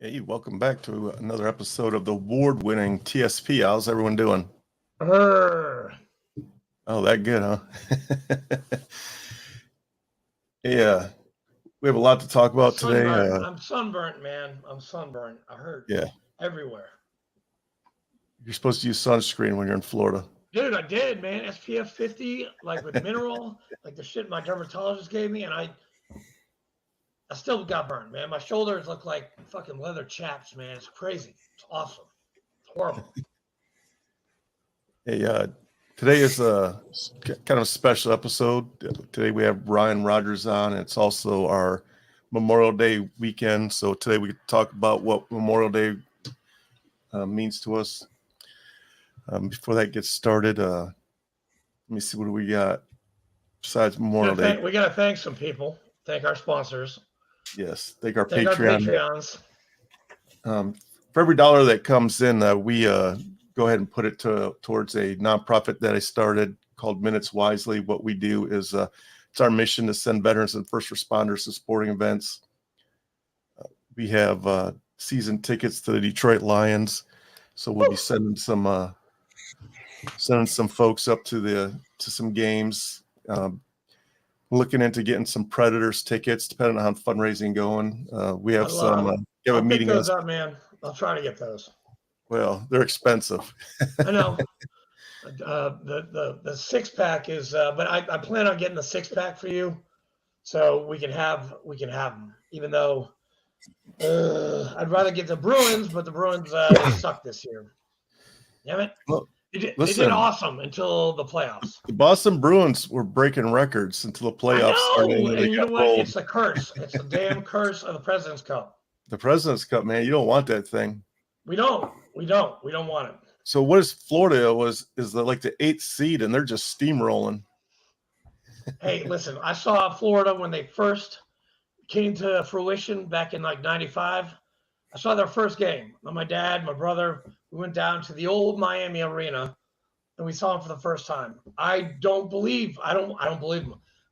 Hey, welcome back to another episode of the award-winning TSP. How's everyone doing? Brr. Oh, that good, huh? Yeah, we have a lot to talk about today. I'm sunburnt, man. I'm sunburnt. I hurt Yeah, everywhere. you're supposed to use sunscreen when you're in Florida. Dude, I did, man. SPF 50, like with mineral, like the shit my dermatologist gave me, and I still got burned, man. My shoulders look like fucking leather chaps, man. It's crazy. It's awesome. It's horrible. Hey, today is a kind of a special episode. Today we have Ryan Rogers on. It's also our Memorial Day weekend. So today we talk about what Memorial Day means to us. Before that gets started, let me see what do we got besides Memorial Day. We gotta thank some people. Thank our sponsors. Yes, thank our Thank our Patreons. Patreons. For every dollar that comes in, we go ahead and put it towards a nonprofit that I started called Minutes Wisely. What we do is it's our mission to send veterans and first responders to sporting events. We have season tickets to the Detroit Lions, so we'll be sending some folks up to some games. Looking into getting some Predators tickets, depending on how fundraising going. We have some. You have a meeting. Pick those up, man. I'll try to get those. Well, they're expensive. I know. The 6-pack is, but I plan on getting the 6-pack for you, so we can have them. Even though I'd rather get the Bruins, but the Bruins they suck this year. Damn it! Well, they did awesome until the playoffs. The Boston Bruins were breaking records until the playoffs started. And you know what? It's a curse. It's a damn curse of the President's Cup. The President's Cup, man. You don't want that thing. We don't want it. So what is Florida is like the 8th seed, and they're just steamrolling. Hey, listen, I saw Florida when they first came to fruition back in like 95. I saw their first game. My dad, my brother, we went down to the old Miami Arena, and we saw them for the first time. I don't believe them.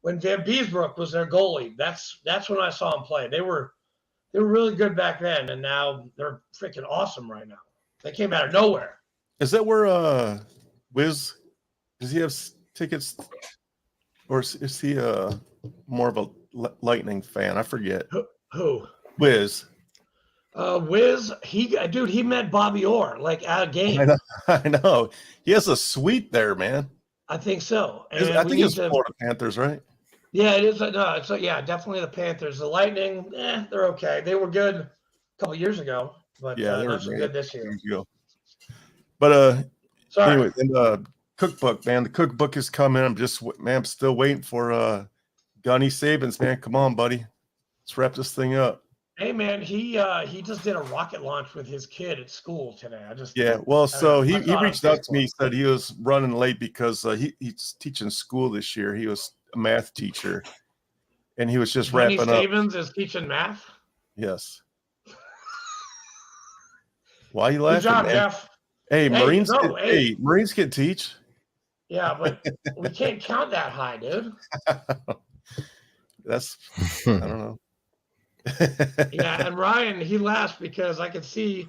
When Van Beesbrook was their goalie, that's when I saw them play. They were really good back then, and now they're freaking awesome right now. They came out of nowhere. Is that where Wiz, does he have tickets, or is he more of a Lightning fan? I forget. Who? Wiz. Wiz, he met Bobby Orr like at a game. I know. He has a suite there, man. I think so. And I think it's Florida Panthers, right? Yeah, it is. No, it's definitely the Panthers. The Lightning, they're okay. They were good a couple years ago, but yeah, they were not so good this year. But sorry. Anyway, and the cookbook, man. The cookbook is coming. I'm still waiting for Gunny Sabins, man. Come on, buddy. Let's wrap this thing up. Hey, man, he just did a rocket launch with his kid at school today. He reached out to me. He said he was running late because he's teaching school this year. He was a math teacher, and he was just wrapping up. Sabins is teaching math? Yes. Why are you laughing, Good job, man? Jeff. Hey, Marines can teach. Yeah, but we can't count that high, dude. I don't know. Yeah, and Ryan, he laughed because I could see,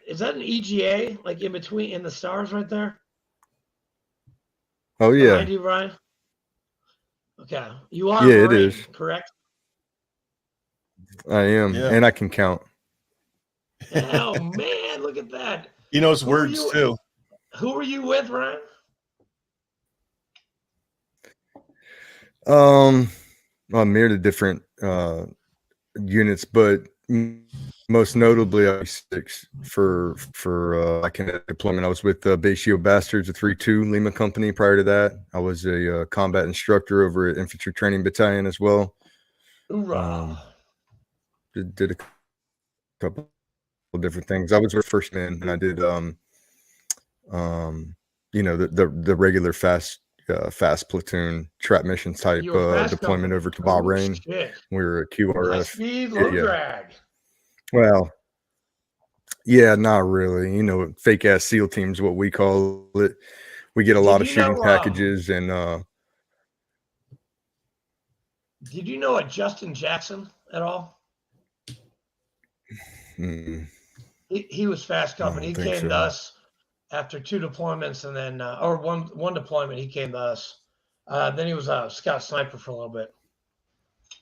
is that an EGA, like in between, in the stars right there? Oh, yeah. Behind you, Ryan? Okay. You are Marine, it is. Correct? I am, and I can count. Oh, man, look at that. He knows words, too. Who were you with, Ryan? I'm near the different units, but most notably I was 6 for my kinetic deployment. I was with Base Shield Bastards, a 3-2 Lima company. Prior to that, I was a combat instructor over at Infantry Training Battalion as well. Did a couple of different things. I was their first man, and I did the regular fast platoon trap mission type deployment over to Bahrain. We were a QRF. Speed, low drag. Well, yeah, not really. Fake ass SEAL teams, what we call it. We get a lot of shooting packages and. Did you know a Justin Jackson at all? He was fast company. He came to us after 2 deployments, and then or one deployment. He came to us. Then he was a scout sniper for a little bit.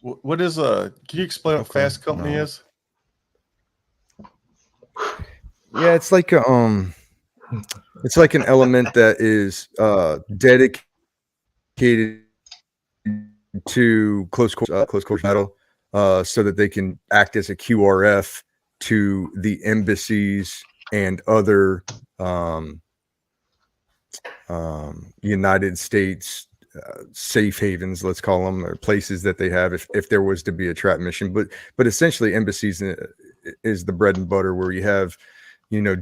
What is can you explain what fast company is? Yeah, it's like an element that is dedicated to close quarters battle, so that they can act as a QRF to the embassies and other United States safe havens, let's call them, or places that they have if there was to be a trap mission. But essentially, embassies is the bread and butter where you have,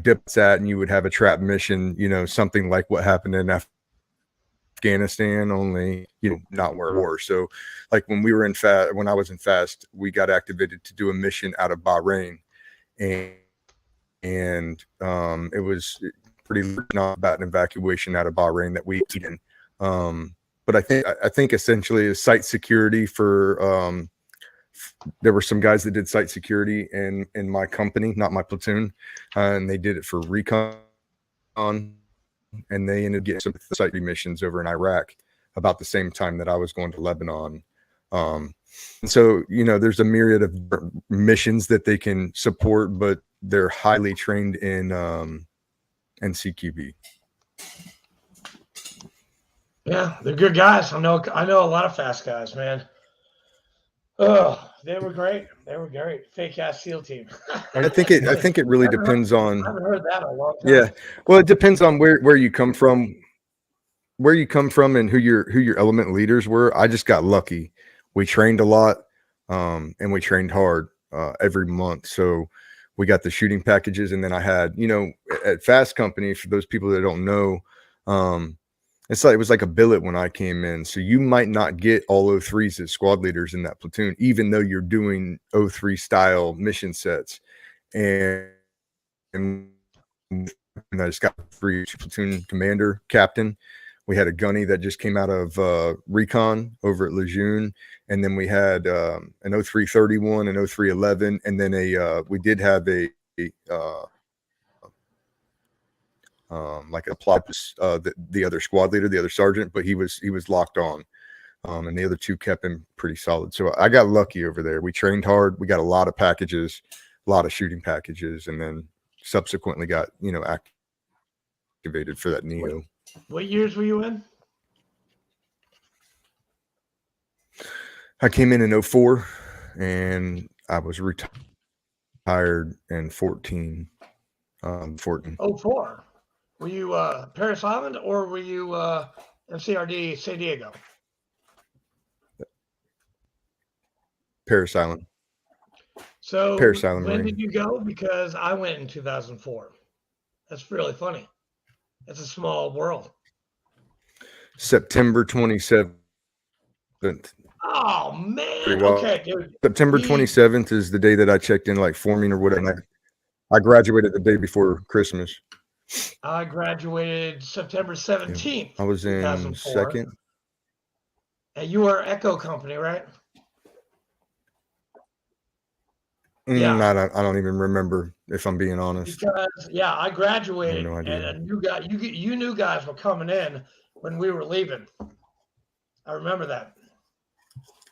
dips at, and you would have a trap mission, something like what happened in Afghanistan, only not war. So like when I was in fast, we got activated to do a mission out of Bahrain, and it was pretty not about an evacuation out of Bahrain that we in. But I think essentially is site security for there were some guys that did site security in my company, not my platoon, and they did it for recon, and they ended up getting some site missions over in Iraq about the same time that I was going to Lebanon. And so, there's a myriad of missions that they can support, but they're highly trained in CQB. Yeah, they're good guys. I know a lot of fast guys, man. Oh, they were great. Fake ass SEAL team. I think it really depends on. I haven't heard that in a long time. Yeah, well, it depends on where you come from, and who your element leaders were. I just got lucky. We trained a lot, and we trained hard every month. So we got the shooting packages, and then I had, at Fast Company, for those people that don't know, it was like a billet when I came in. So you might not get all 03s as squad leaders in that platoon, even though you're doing 03 style mission sets. And I just got free platoon commander, captain. We had a gunny that just came out of recon over at Lejeune. And then we had an 0331, an 0311, and then we did have like a plot, the other squad leader, the other sergeant, but he was locked on, and the other two kept him pretty solid. So I got lucky over there. We trained hard. We got a lot of packages, a lot of shooting packages, and then subsequently got activated for that NEO. What years were you in? I came in 04, and I was retired in 14. 04. Were you Paris Island, or were you MCRD San Diego? Paris Island. So Paris Island. When did you go? Because I went in 2004. That's really funny. It's a small world. September 27th. Oh man. Okay, dude. September 27th is the day that I checked in, like forming or whatever. I graduated the day before Christmas. I graduated September 17th. I was in second. And you were Echo Company, right? Yeah. I don't even remember, if I'm being honest. Because I graduated, and you knew guys were coming in when we were leaving. I remember that.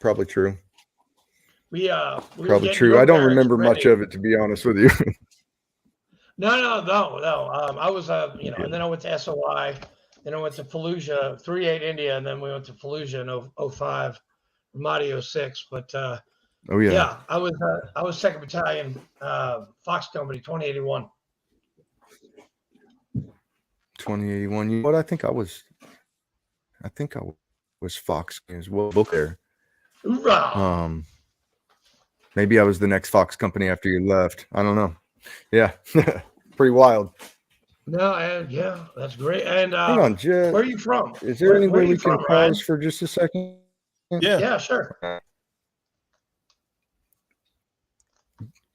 Probably true. Probably true. I don't remember much of it, to be honest with you. No. I was, and then I went to SOI, then I went to Fallujah, 38 India, and then we went to Fallujah in 05, Ramadi 06. But I was 2nd Battalion, Fox Company, 2081. 2081. You know what? I think I was Fox as well. Both there. Hoorah! Maybe I was the next Fox Company after you left. I don't know. Yeah, pretty wild. No, that's great. And hang on, Jeff. Where are you from? Is there any way we can pause for just a second? Yeah, sure.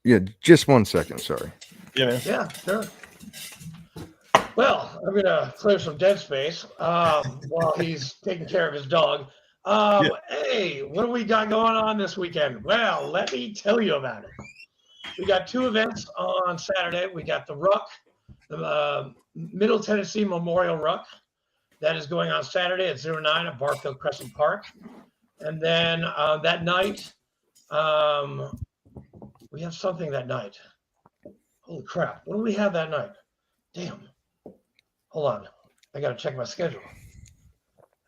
Yeah, just 1 second. Sorry. Yeah, man. Yeah, sure. Well, I'm gonna clear some dead space while he's taking care of his dog. Hey, what do we got going on this weekend? Well, let me tell you about it. We got 2 events on Saturday. We got the Ruck, the Middle Tennessee Memorial Ruck. That is going on Saturday at 09 at Barfield Crescent Park. And then that night, we have something that night. Holy crap. What do we have that night? Damn. Hold on. I got to check my schedule.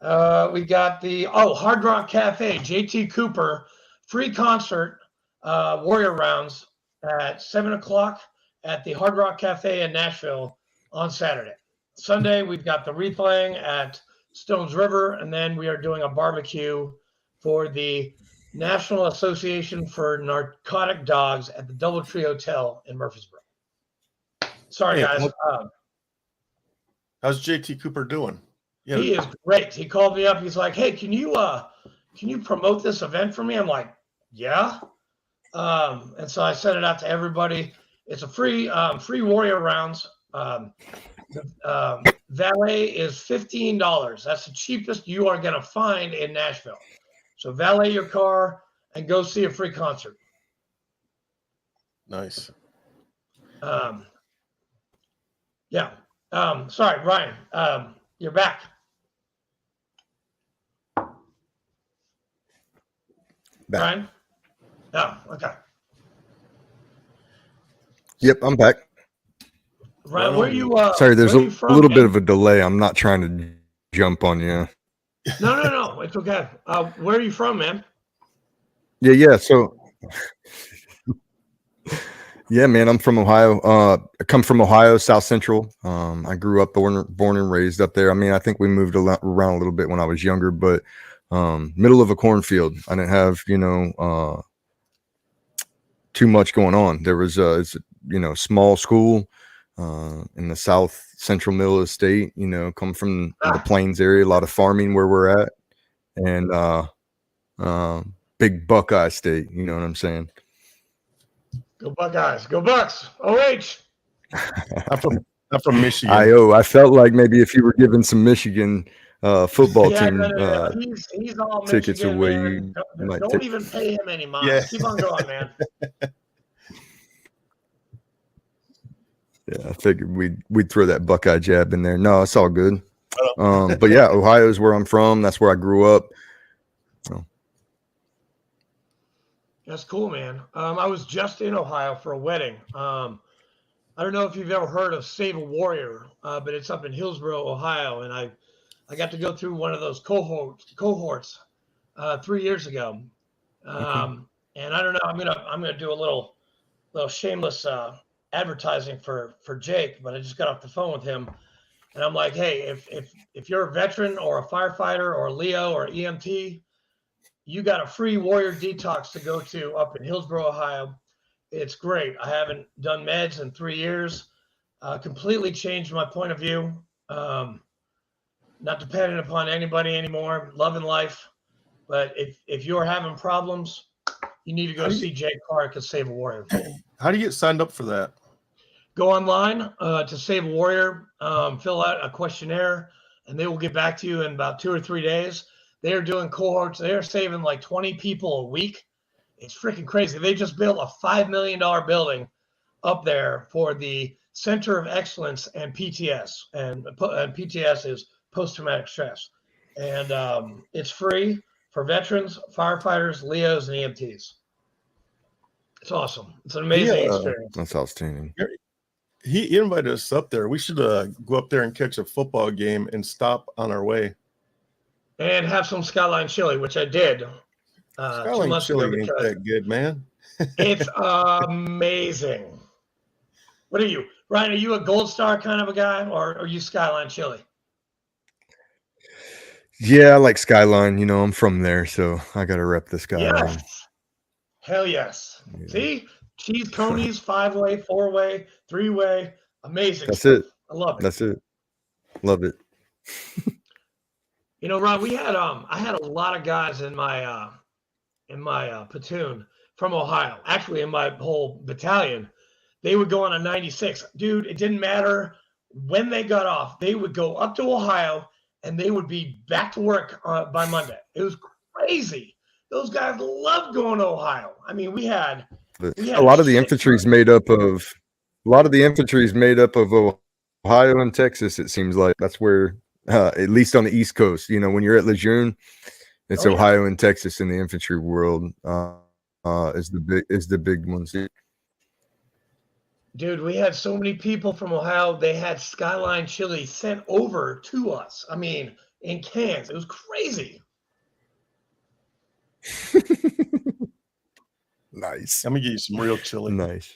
We got the Hard Rock Cafe, JT Cooper, free concert, Warrior Rounds at 7:00 at the Hard Rock Cafe in Nashville on Saturday. Sunday, we've got the replaying at Stones River, and then we are doing a barbecue for the National Association for Narcotic Dogs at the Doubletree Hotel in Murfreesboro. Sorry, guys. How's JT Cooper doing? He is great. He called me up. He's like, "Hey, can you promote this event for me?" I'm like, "Yeah." And so I sent it out to everybody. It's a free Warrior Rounds. Valet is $15. That's the cheapest you are going to find in Nashville. So valet your car and go see a free concert. Nice. Yeah. Sorry, Ryan. You're back. Ryan? Oh, okay. Yep, I'm back. Ryan, where you? Sorry, there's a from, little bit of a delay. I'm not trying to jump on you. No. It's okay. Where are you from, man? Yeah. So, yeah, man, I'm from Ohio. I come from Ohio, South Central. I grew up born and raised up there. I mean, I think we moved around a little bit when I was younger, but middle of a cornfield. I didn't have, too much going on. There was small school in the South Central middle of the state. Come from the Plains area, a lot of farming where we're at, and big Buckeye state. You know what I'm saying? Go Buckeyes. Go Bucks. OH. I'm from Michigan. I felt like maybe if you were giving some Michigan football team no. He's all tickets Michigan, away, man. Don't even pay him any mind. Yeah. Keep on going, man. Yeah, I figured we'd throw that Buckeye jab in there. No, it's all good. But yeah, Ohio is where I'm from. That's where I grew up. So. That's cool, man. I was just in Ohio for a wedding. I don't know if you've ever heard of Save a Warrior, but it's up in Hillsboro, Ohio, and I got to go through one of those cohorts 3 years ago. And I don't know. I'm gonna do a little shameless advertising for Jake, but I just got off the phone with him, and I'm like, hey, if you're a veteran or a firefighter or a Leo or EMT, you got a free Warrior Detox to go to up in Hillsboro, Ohio. It's great. I haven't done meds in 3 years. Completely changed my point of view. Not dependent upon anybody anymore. Loving life. But if you're having problems, you need to go see Jake Clark at Save a Warrior. How do you get signed up for that? Go online to Save a Warrior, fill out a questionnaire, and they will get back to you in about 2 or 3 days. They are doing cohorts. They are saving like 20 people a week. It's freaking crazy. They just built a $5 million building up there for the Center of Excellence and PTS. And PTS is post-traumatic stress. And it's free for veterans, firefighters, Leos, and EMTs. It's awesome. It's an amazing experience. That's outstanding. He invited us up there. We should go up there and catch a football game and stop on our way. And have some Skyline chili, which I did. Skyline chili ain't that good, man. It's amazing. What are you, Ryan? Are you a Gold Star kind of a guy, or are you Skyline chili? Yeah, I like Skyline. I'm from there, so I got to rep the Skyline. Yes. Hell yes. Yeah. See? Cheese conies, 5-way, 4-way, 3-way. Amazing. That's stuff. it. I love it. That's it. Love it. Ron, we had I had a lot of guys in my platoon from Ohio. Actually, in my whole battalion, they would go on a 96. Dude, it didn't matter when they got off. They would go up to Ohio, and they would be back to work by Monday. It was crazy. Those guys loved going to Ohio. I mean, we had We A had lot of the 6 infantry is months. made up of Ohio and Texas. It seems like that's where, at least on the East Coast, when you're at Lejeune, it's Oh, yeah. Ohio and Texas in the infantry world. Is the big ones. Dude, we had so many people from Ohio. They had Skyline chili sent over to us. I mean, in cans. It was crazy. Nice, I'm gonna get you some real chili. nice.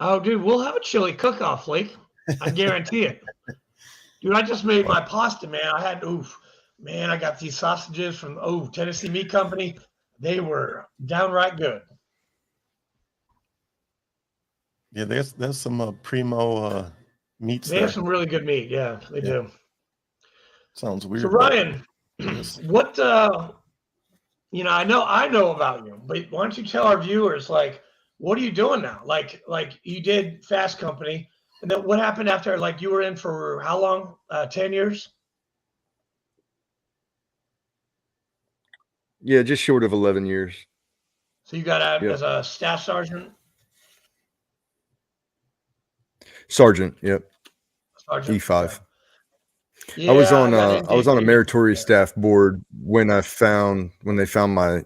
Oh, dude, we'll have a chili cook-off, Flake. I guarantee it. Dude, I just made my pasta, man. I got these sausages from Tennessee Meat Company. They were downright good. Yeah, there's some primo meats They there. have some really good meat. Yeah, they do. Sounds So weird, Ryan, but it is. what I know about you, but why don't you tell our viewers what are you doing now? Like you did Fast Company, and then what happened after? Like you were in for how long? 10 years? Yeah, just short of 11 years. So you got out Yep. as a staff sergeant? Sergeant. Yep. Sergeant. E5. Okay. I was Yeah, on I I was on a didn't meritorious staff board when they found my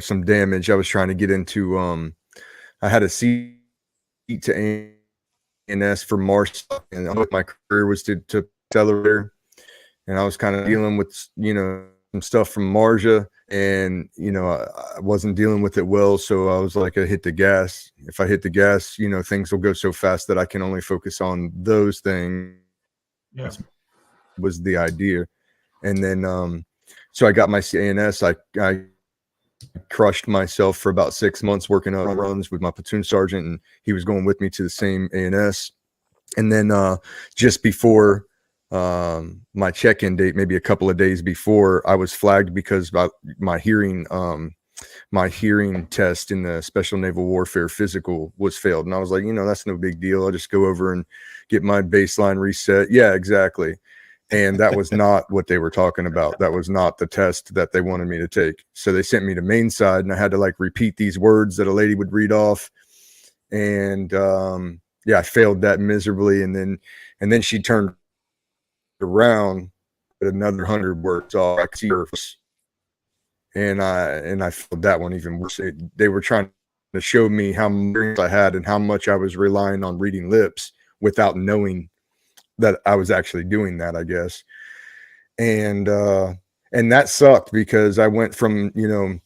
some damage. I was trying to get into I had a seat to ANS for Marjah, and my career was to accelerator, and I was kind of dealing with some stuff from Marjah, and I wasn't dealing with it well, so I was like, I hit the gas. If I hit the gas, things will go so fast that I can only focus on those things. Yeah. Was the idea. And then so I got my ANS. I crushed myself for about 6 months working on runs with my platoon sergeant, and he was going with me to the same ANS. And then just before my check-in date, maybe a couple of days before, I was flagged because my hearing test in the Special Naval Warfare physical was failed. And I was like, that's no big deal. I'll just go over and get my baseline reset. Yeah, exactly. And that was not what they were talking about. That was not the test that they wanted me to take. So they sent me to main side, and I had to repeat these words that a lady would read off. And I failed that miserably. And then she turned around at another 100 words off. And I failed that one even worse. They were trying to show me how much I had and how much I was relying on reading lips without knowing that I was actually doing that, I guess. And that sucked because I went from, kinetic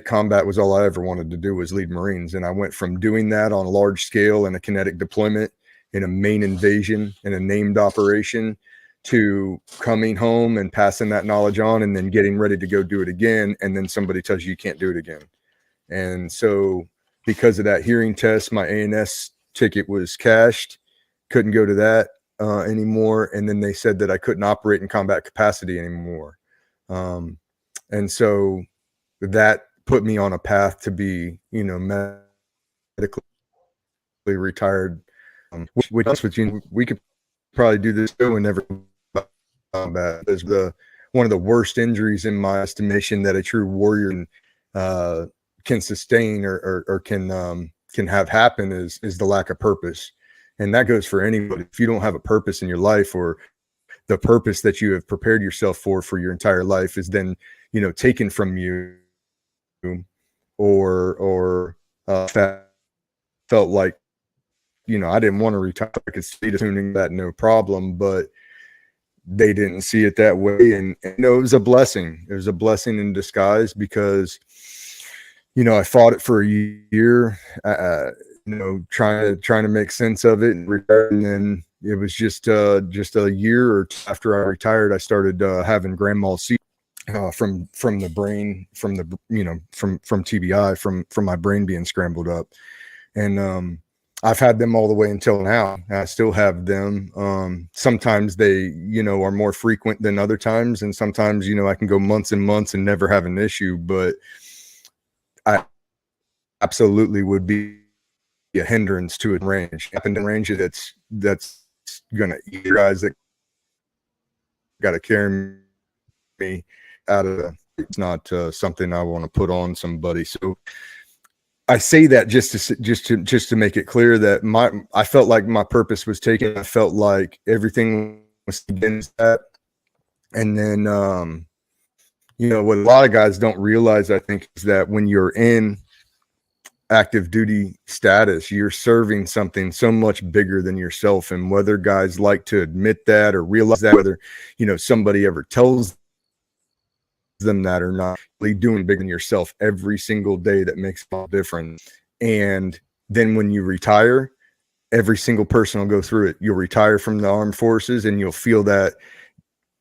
combat was all I ever wanted to do, was lead Marines. And I went from doing that on a large scale in a kinetic deployment, in a main invasion, in a named operation, to coming home and passing that knowledge on and then getting ready to go do it again. And then somebody tells you can't do it again. And so because of that hearing test, my ANS ticket was cashed. Couldn't go to that anymore. And then they said that I couldn't operate in combat capacity anymore. And so that put me on a path to be, medically retired. Which with you, we could probably do this show and never combat. There's one of the worst injuries in my estimation that a true warrior can sustain or can have happen is the lack of purpose. And that goes for anybody. If you don't have a purpose in your life, or the purpose that you have prepared yourself for your entire life is then, taken from you, or felt like, I didn't want to retire. I could see tuning that no problem, but they didn't see it that way. And it was a blessing. It was a blessing in disguise because, I fought it for a year, trying to make sense of it, and then it was just a year or two after I retired, I started having grand mal seizures from the brain, from TBI, from my brain being scrambled up. And I've had them all the way until now. I still have them. Sometimes they, are more frequent than other times. And sometimes, I can go months and months and never have an issue, but I absolutely would be a hindrance to a range. Happened in range that's gonna eat guys that got to carry me out of it's not something I want to put on somebody. So I say that just to make it clear that I felt like my purpose was taken. I felt like everything was against that. And then, what a lot of guys don't realize, I think, is that when you're in active duty status, you're serving something so much bigger than yourself. And whether guys like to admit that or realize that, whether, somebody ever tells them that or not, really doing bigger than yourself every single day, that makes a difference. And then when you retire, every single person will go through it. You'll retire from the armed forces and you'll feel that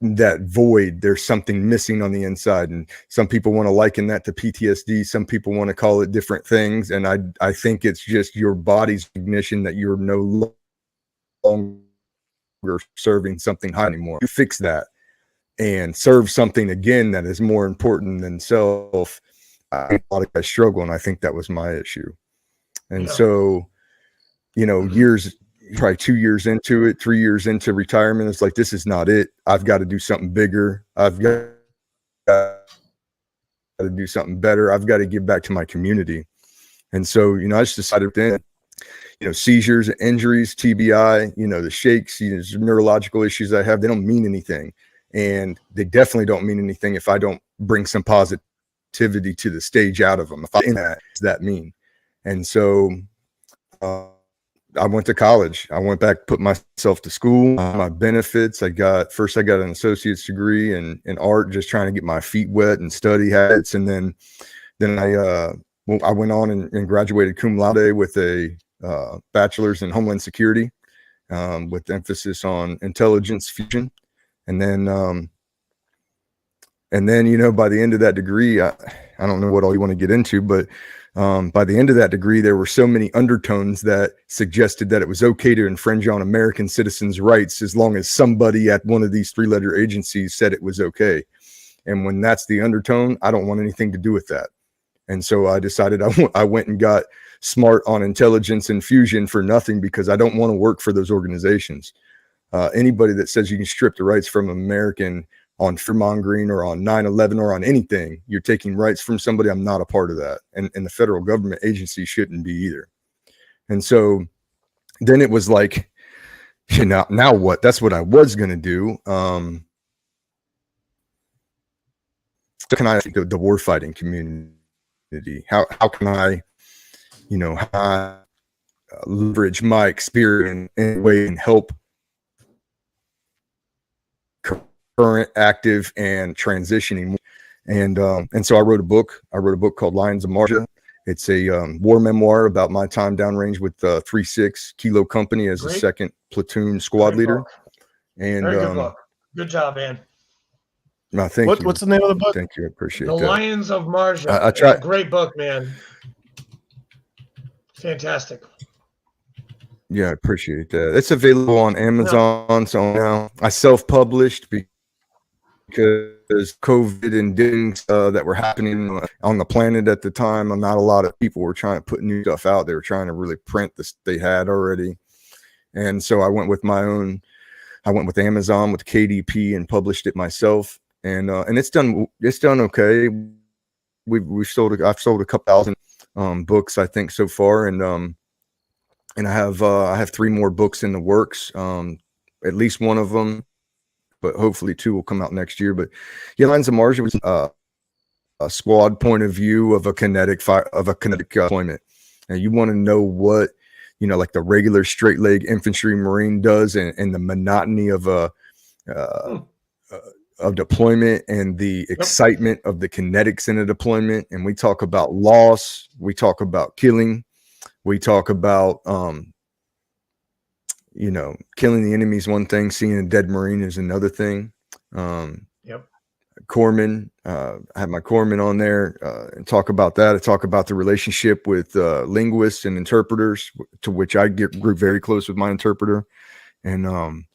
void. There's something missing on the inside, and some people want to liken that to PTSD. Some people want to call it different things, and I think it's just your body's recognition that you're no longer serving something high anymore. You fix that and serve something again that is more important than self. I think a lot of guys struggle, and I think that was my issue. And so, years, probably 2 years into it, 3 years into retirement, it's like, this is not it. I've got to do something bigger. I've got to do something better. I've got to give back to my community. And so, I just decided then, seizures, injuries, TBI, the shakes, neurological issues I have, they don't mean anything. And they definitely don't mean anything if I don't bring some positivity to the stage out of them. If I in that, does that mean? And so, I went to college. I went back, put myself to school, my benefits. I got an associate's degree in art, just trying to get my feet wet and study habits. And then I went on and graduated cum laude with a bachelor's in Homeland Security, with emphasis on intelligence fusion. And then, by the end of that degree, I don't know what all you want to get into, but by the end of that degree, there were so many undertones that suggested that it was okay to infringe on American citizens' rights as long as somebody at one of these 3-letter agencies said it was okay. And when that's the undertone, I don't want anything to do with that. And so I decided I went and got smart on intelligence and fusion for nothing, because I don't want to work for those organizations. Anybody that says you can strip the rights from American on fear-mongering or on 9/11 or on anything, you're taking rights from somebody. I'm not a part of that. And the federal government agency shouldn't be either. And so then it was like, now what? That's what I was going to do. How can I think of the warfighting community? How can I, leverage my experience in a way and help current, active, and transitioning. And so I wrote a book. Called Lions of Marjah. It's a war memoir about my time downrange with 3-6 Kilo Company as a second platoon squad leader. And very good book. Good job, man. No, thank you. What's the name of the book? Thank you. I appreciate that. The Lions of Marjah. I tried. It's a great book, man. Fantastic. Yeah, I appreciate that. It's available on Amazon. So now I self-published because COVID and things that were happening on the planet at the time. Not a lot of people were trying to put new stuff out. They were trying to really print this they had already. And so I went with Amazon with KDP and published it myself. And it's done okay. I've sold a couple thousand books, I think, so far. And I have 3 more books in the works. At least one of them, but hopefully 2 will come out next year. But yeah, Lions of Marjah was a squad point of view of a kinetic deployment. And you want to know what, like the regular straight leg infantry Marine does, and the monotony of deployment and the excitement of the kinetics in a deployment. And we talk about loss, we talk about killing, we talk about killing the enemy is one thing, seeing a dead Marine is another thing. Corpsman, I have my corpsman on there and talk about that. I talk about the relationship with linguists and interpreters, to which I grew very close with my interpreter. And then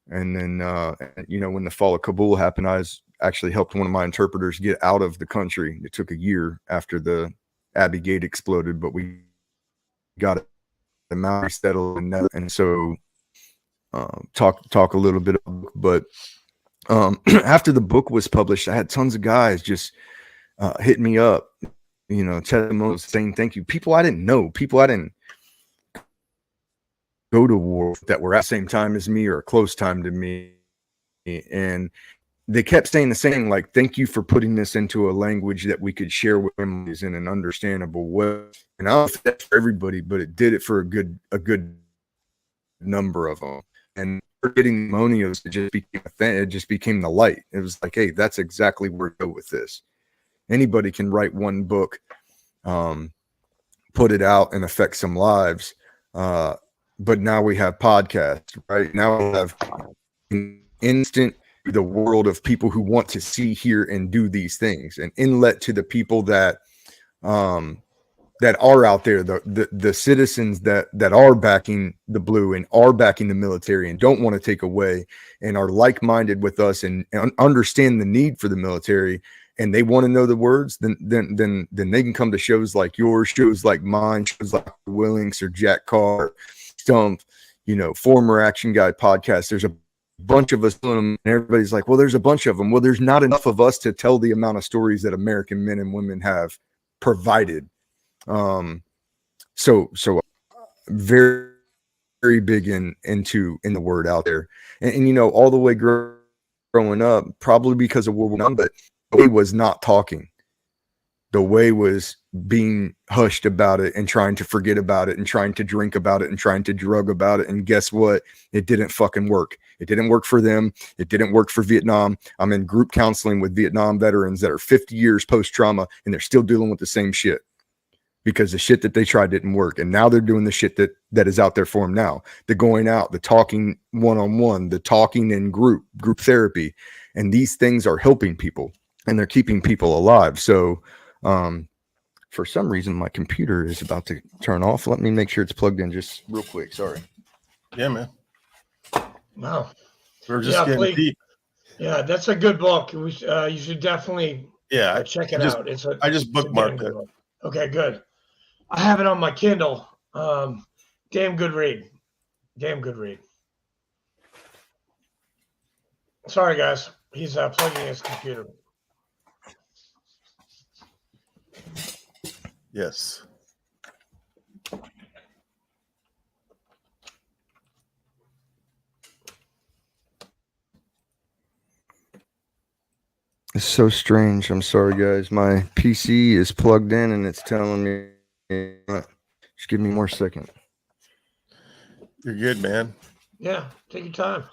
when the fall of Kabul happened, I actually helped one of my interpreters get out of the country. It took a year after the Abbey Gate exploded, but we got him out, settled, and so talk a little bit about, but after the book was published, I had tons of guys just hitting me up, testimonials saying thank you. People I didn't know, people I didn't go to war that were at the same time as me or a close time to me. And they kept saying the same, like, thank you for putting this into a language that we could share with families in an understandable way. And I don't know if that's for everybody, but it did it for a good number of them. And getting testimonials, it just became the light. It was like, hey, that's exactly where to go with this. Anybody can write one book, put it out and affect some lives. But now we have podcasts, right? Now we have instant the world of people who want to see, hear, and do these things, an inlet to the people that are out there, the citizens that are backing the blue and are backing the military and don't want to take away and are like-minded with us and understand the need for the military, and they want to know the words, then they can come to shows like yours, shows like mine, shows like Willings or Jack Carr, Stump, former Action Guy podcast. There's a bunch of us doing them, and everybody's like, well, there's a bunch of them. Well, there's not enough of us to tell the amount of stories that American men and women have provided. So very, very big in the word out there, and all the way growing up, probably because of World War I, but the way was not talking. The way was being hushed about it and trying to forget about it and trying to drink about it and trying to drug about it. And guess what? It didn't fucking work. It didn't work for them. It didn't work for Vietnam. I'm in group counseling with Vietnam veterans that are 50 years post-trauma, and they're still dealing with the same shit because the shit that they tried didn't work. And now they're doing the shit that is out there for them now. The going out, the talking one-on-one, the talking in group therapy. And these things are helping people and they're keeping people alive. So, for some reason, my computer is about to turn off. Let me make sure it's plugged in just real quick. Sorry. Yeah, man. Wow. We're just getting deep. Yeah, that's a good book. You should definitely check it out. I just bookmarked it. Okay, good. I have it on my Kindle. Damn good read. Sorry, guys. He's plugging his computer. Yes. It's so strange. I'm sorry, guys. My PC is plugged in and it's telling me. Just give me more second. You're good, man. Yeah, take your time.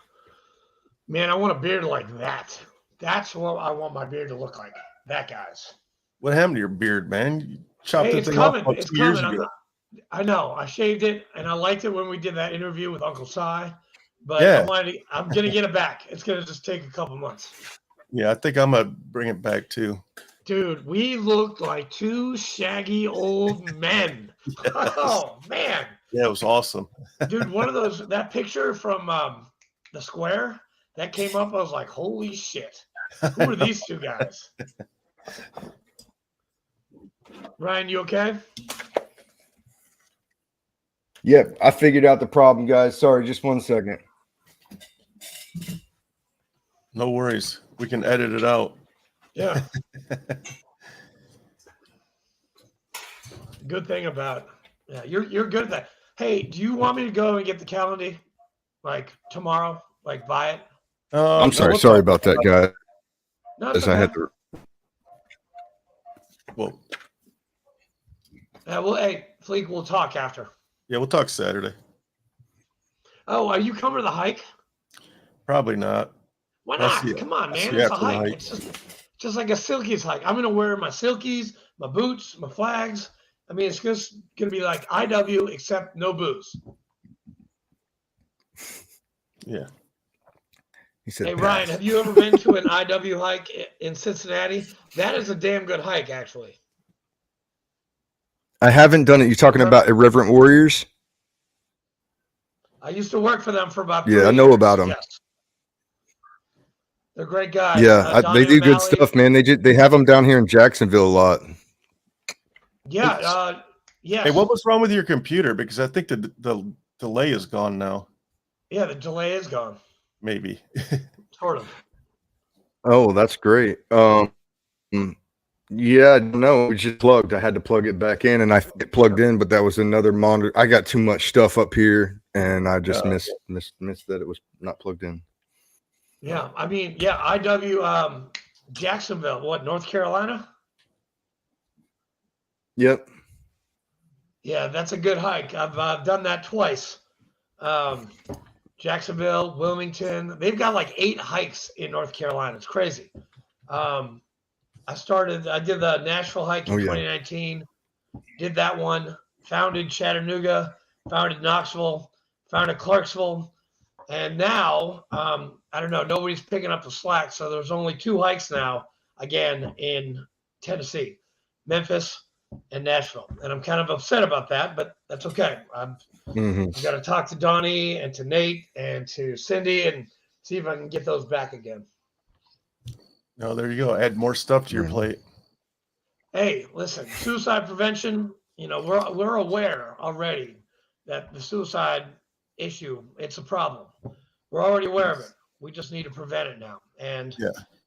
Man, I want a beard like that. That's what I want my beard to look like. That guy's. What happened to your beard, man? You chopped Hey, it off about 2 years ago. I know. I shaved it, and I liked it when we did that interview with Uncle Si. But Yeah. I'm going to get it back. It's going to just take a couple months. Yeah, I think I'm going to bring it back, too. Dude, we looked like two shaggy old men. Oh, man. Yeah, it was awesome. Dude, that picture from the square that came up, I was like, holy shit. Who are these two guys? Ryan, you okay? Yep, I figured out the problem, guys. Sorry, just 1 second. No worries. We can edit it out. Yeah. Good thing about you're good at that. Hey, do you want me to go and get the calendar like tomorrow? Like buy it? I'm sorry about that, guys. No, it's I okay. had to. Well, hey, Fleek, we'll talk after. Yeah, we'll talk Saturday. Oh, are you coming to the hike? Probably not. Why not? Come on, man. It's a hike. It's just like a Silkies hike. I'm going to wear my Silkies, my boots, my flags. I mean, it's just going to be like IW except no booze. Yeah. He said, hey, Ryan, have you ever been to an IW hike in Cincinnati? That is a damn good hike, actually. I haven't done it. You're talking about Irreverent Warriors? I used to work for them for about 3 years. I know about them. Yes. They're great guys. Yeah, they do good stuff, man. They have them down here in Jacksonville a lot. Yeah. Yeah. Hey, what was wrong with your computer? Because I think the delay is gone now. Yeah, the delay is gone. Maybe. Sort of. Oh, that's great. Yeah, no, it was just plugged. I had to plug it back in, and I it plugged in, but that was another monitor. I got too much stuff up here, and I just missed that it was not plugged in. Yeah, I mean, yeah, IW Jacksonville, what, North Carolina? Yep. Yeah, that's a good hike. I've done that twice. Jacksonville, Wilmington. They've got like 8 hikes in North Carolina. It's crazy. I did the Nashville hike in 2019, did that one, founded Chattanooga, founded Knoxville, founded Clarksville. And now, I don't know, nobody's picking up the slack. So there's only 2 hikes now, again, in Tennessee, Memphis and Nashville. And I'm kind of upset about that, but that's okay. I've got to talk to Donnie and to Nate and to Cindy and see if I can get those back again. Oh, there you go. Add more stuff to your plate. Hey, listen, suicide prevention, we're aware already that the suicide issue, it's a problem. We're already aware of it. We just need to prevent it now. And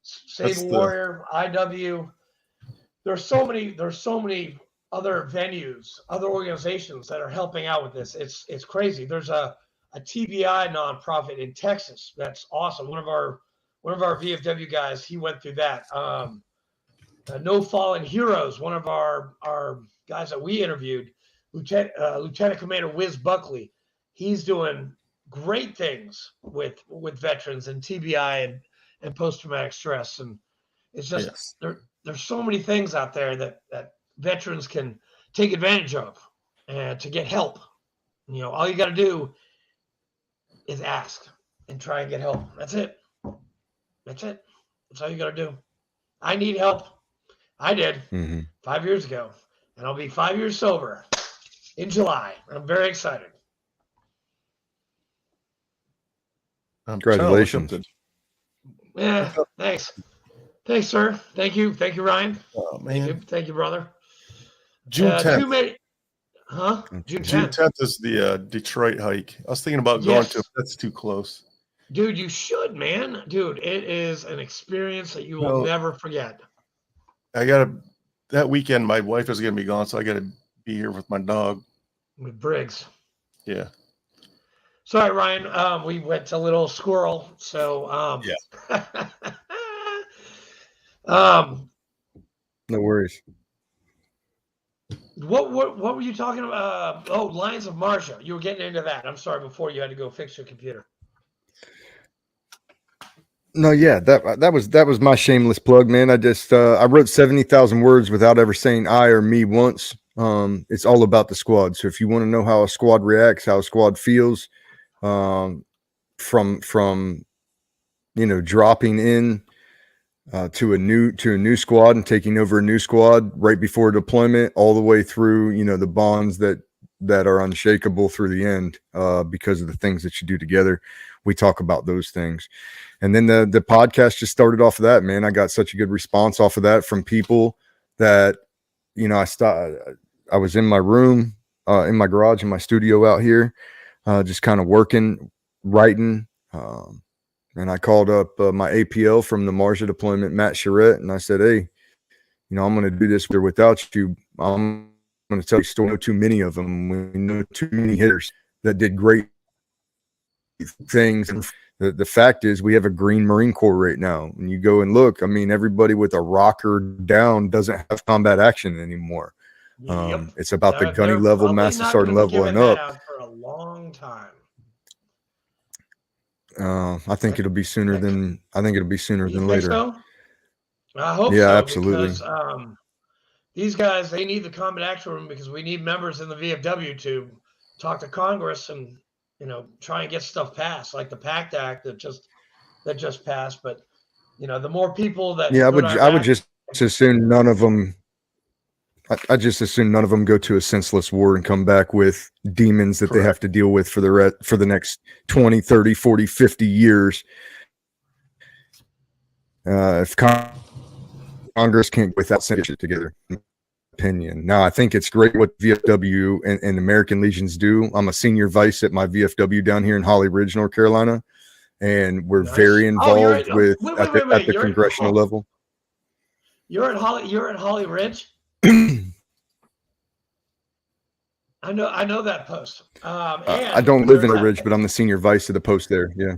Save a Warrior, IW, there's so many other venues, other organizations that are helping out with this. It's crazy. There's a TBI nonprofit in Texas that's awesome. One of our VFW guys, he went through that. No Fallen Heroes, one of our guys that we interviewed, Lieutenant Commander Wiz Buckley, he's doing great things with veterans and TBI and post-traumatic stress. And it's just there's so many things out there that veterans can take advantage of and to get help. All you got to do is ask and try and get help. That's it. That's all you got to do. I need help. I did 5 years ago, and I'll be 5 years sober in July. I'm very excited. Congratulations. Yeah, thanks. Thanks, sir. Thank you, Ryan. Oh, man. Thank you, brother. June 10th. June 10th is the Detroit hike. I was thinking about going to it. That's too close. Dude, you should, man. Dude, it is an experience that you will never forget. That weekend, my wife is going to be gone, so I got to be here with my dog. With Briggs. Yeah. Sorry, Ryan. We went a little squirrel, so no worries. What were you talking about? Lions of Marjah. You were getting into that. I'm sorry, before you had to go fix your computer. No, yeah, that was my shameless plug, man. I just I wrote 70,000 words without ever saying I or me once. It's all about the squad. So if you want to know how a squad reacts, how a squad feels, from dropping in to a new squad and taking over a new squad right before deployment, all the way through, the bonds that are unshakable through the end because of the things that you do together. We talk about those things. And then the podcast just started off of that, man. I got such a good response off of that from people that, I was in my room, in my garage, in my studio out here, just kind of working, writing. And I called up my APL from the Marjah deployment, Matt Charette, and I said, hey, I'm going to do this with or without you. I'm going to tell you, still know too many of them. We know too many hitters that did great things. And the fact is, we have a green Marine Corps right now. When you go and look, everybody with a rocker down doesn't have combat action anymore. It's about the gunny level, master sergeant leveling up. For a long time. I think it'll be sooner than later. So? I hope so. Yeah, absolutely. Because, these guys, they need the combat action room because we need members in the VFW to talk to Congress and try and get stuff passed, like the PACT Act that just passed. But the more people that I would just assume none of them. I just assume none of them go to a senseless war and come back with demons that they have to deal with for the next 20, 30, 40, 50 years. If Congress can't get that shit together, in my opinion. Now, I think it's great what VFW and American Legions do. I'm a senior vice at my VFW down here in Holly Ridge, North Carolina, and we're very involved at the congressional level. You're at Holly Ridge. I know that post. I don't live in a ridge, but I'm the senior vice of the post there. Yeah.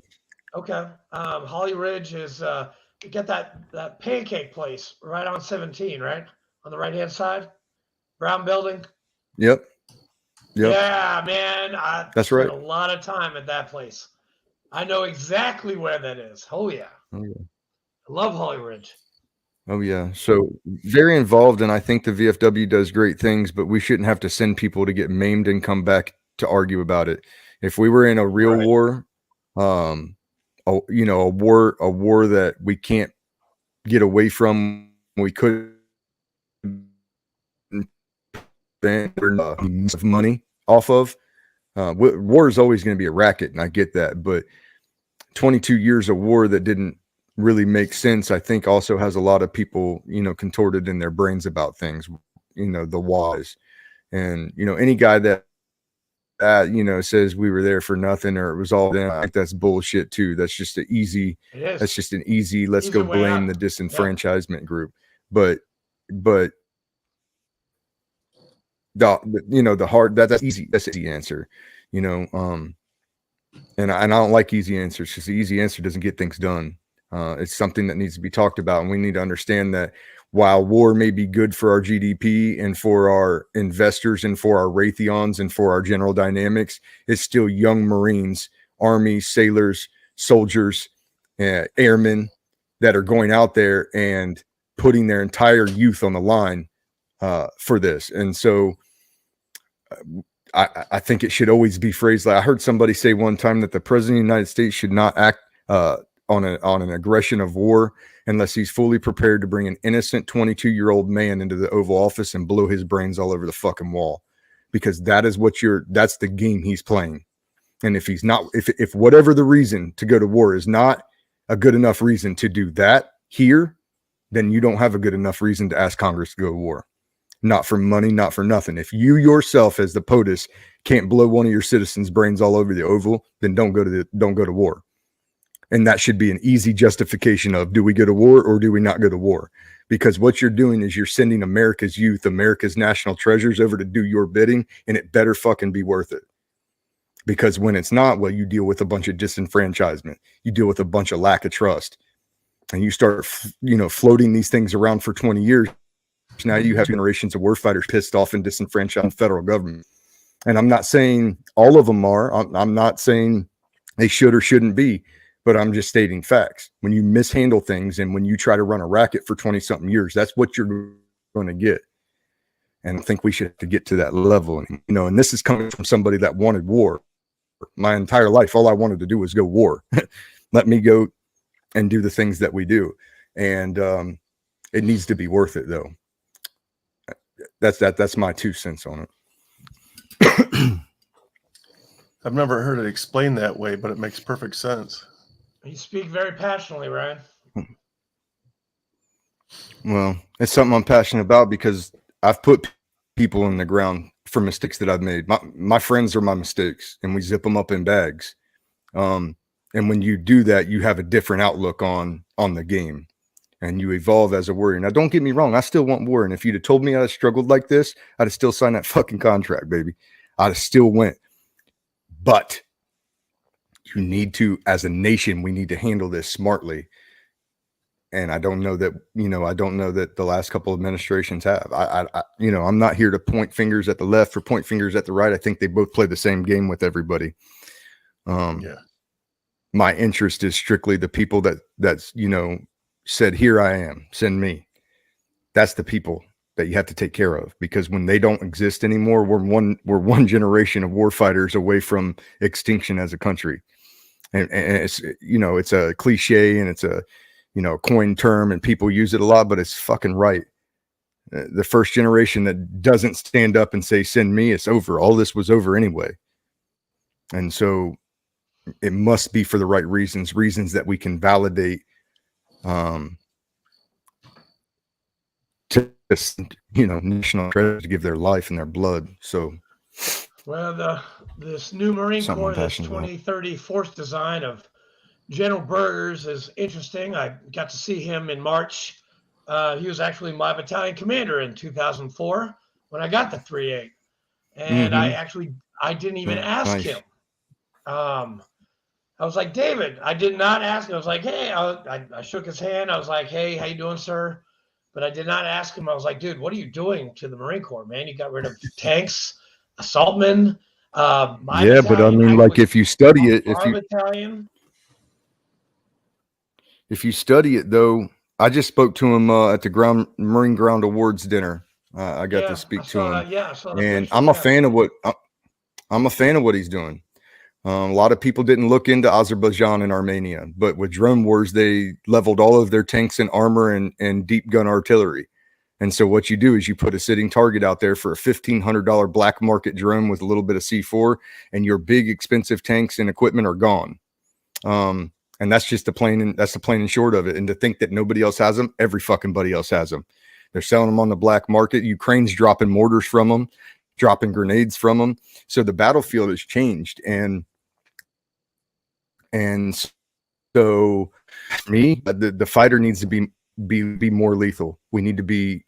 Okay. Holly Ridge is you get that pancake place right on 17, right on the right hand side, brown building. Yep. Yeah, man. I That's spent right. a lot of time at that place. I know exactly where that is. Oh yeah. Oh yeah. I love Holly Ridge. Oh yeah. So very involved, and I think the VFW does great things, but we shouldn't have to send people to get maimed and come back to argue about it. If we were in a real war, a war that we can't get away from, we could of money off of. War is always going to be a racket, and I get that, but 22 years of war that didn't really make sense, I think also has a lot of people, contorted in their brains about things, the whys. And, any guy that says we were there for nothing or it was all them, I think that's bullshit too. That's just an easy, let's go blame the disenfranchisement group. But the hard, that's easy. That's the easy answer, and I don't like easy answers because the easy answer doesn't get things done. It's something that needs to be talked about, and we need to understand that while war may be good for our GDP and for our investors and for our Raytheons and for our general dynamics, it's still young Marines, Army, sailors, soldiers, airmen that are going out there and putting their entire youth on the line for this. And so I think it should always be phrased like I heard somebody say one time that the president of the United States should not act on an aggression of war unless he's fully prepared to bring an innocent 22-year-old man into the Oval Office and blow his brains all over the fucking wall, because that is that's the game he's playing. And if he's not, if whatever the reason to go to war is not a good enough reason to do that here, then you don't have a good enough reason to ask Congress to go to war. Not for money, not for nothing. If you yourself as the POTUS can't blow one of your citizens' brains all over the Oval, then don't go to war. And that should be an easy justification of, do we go to war or do we not go to war? Because what you're doing is you're sending America's youth, America's national treasures over to do your bidding, and it better fucking be worth it. Because when it's not, well, you deal with a bunch of disenfranchisement. You deal with a bunch of lack of trust. And you start, floating these things around for 20 years. Now you have generations of warfighters pissed off and disenfranchised in the federal government. And I'm not saying all of them are. I'm not saying they should or shouldn't be, but I'm just stating facts. When you mishandle things and when you try to run a racket for 20-something years, that's what you're going to get. And I think we should have to get to that level. And this is coming from somebody that wanted war. My entire life, all I wanted to do was go war. Let me go and do the things that we do. And it needs to be worth it, though. That's my 2 cents on it. I've never heard it explained that way, but it makes perfect sense. You speak very passionately, Ryan. Well, it's something I'm passionate about because I've put people in the ground for mistakes that I've made. My friends are my mistakes, and we zip them up in bags. And when you do that, you have a different outlook on the game, and you evolve as a warrior. Now, don't get me wrong. I still want war. And if you'd have told me I'd have struggled like this, I'd have still signed that fucking contract, baby. I'd have still went. But you need to, as a nation, we need to handle this smartly. And I don't know that, the last couple of administrations have. I'm not here to point fingers at the left or point fingers at the right. I think they both play the same game with everybody. My interest is strictly the people that's said, here I am, send me. That's the people that you have to take care of, because when they don't exist anymore, we're one generation of warfighters away from extinction as a country. And it's, it's a cliche and it's a, coined term and people use it a lot, but it's fucking right. The first generation that doesn't stand up and say, send me, it's over. All this was over anyway. And so it must be for the right reasons that we can validate, to national credit to give their life and their blood. So, well, this new Marine Corps, this 2030 force design of General Burgers is interesting. I got to see him in March He was actually my battalion commander in 2004 when I got the 3.8, and I didn't even ask him. I was like, David, I did not ask him. I was like, hey, I shook his hand. I was like, hey, how you doing, sir? But I did not ask him. I was like, dude, what are you doing to the Marine Corps, man? You got rid of tanks, assaultmen. Yeah, but I mean, like, if you study it, if you study it, though, I just spoke to him at the Marine Ground Awards dinner. I got to speak to him, and I'm a fan of what he's doing. A lot of people didn't look into Azerbaijan and Armenia, but with drone wars, they leveled all of their tanks and armor and deep gun artillery. And so what you do is you put a sitting target out there for a $1,500 black market drone with a little bit of C4, and your big expensive tanks and equipment are gone. And that's just the plain and short of it. And to think that nobody else has them, every fucking buddy else has them. They're selling them on the black market. Ukraine's dropping mortars from them, dropping grenades from them. So the battlefield has changed. And so me, the fighter needs to be more lethal. We need to be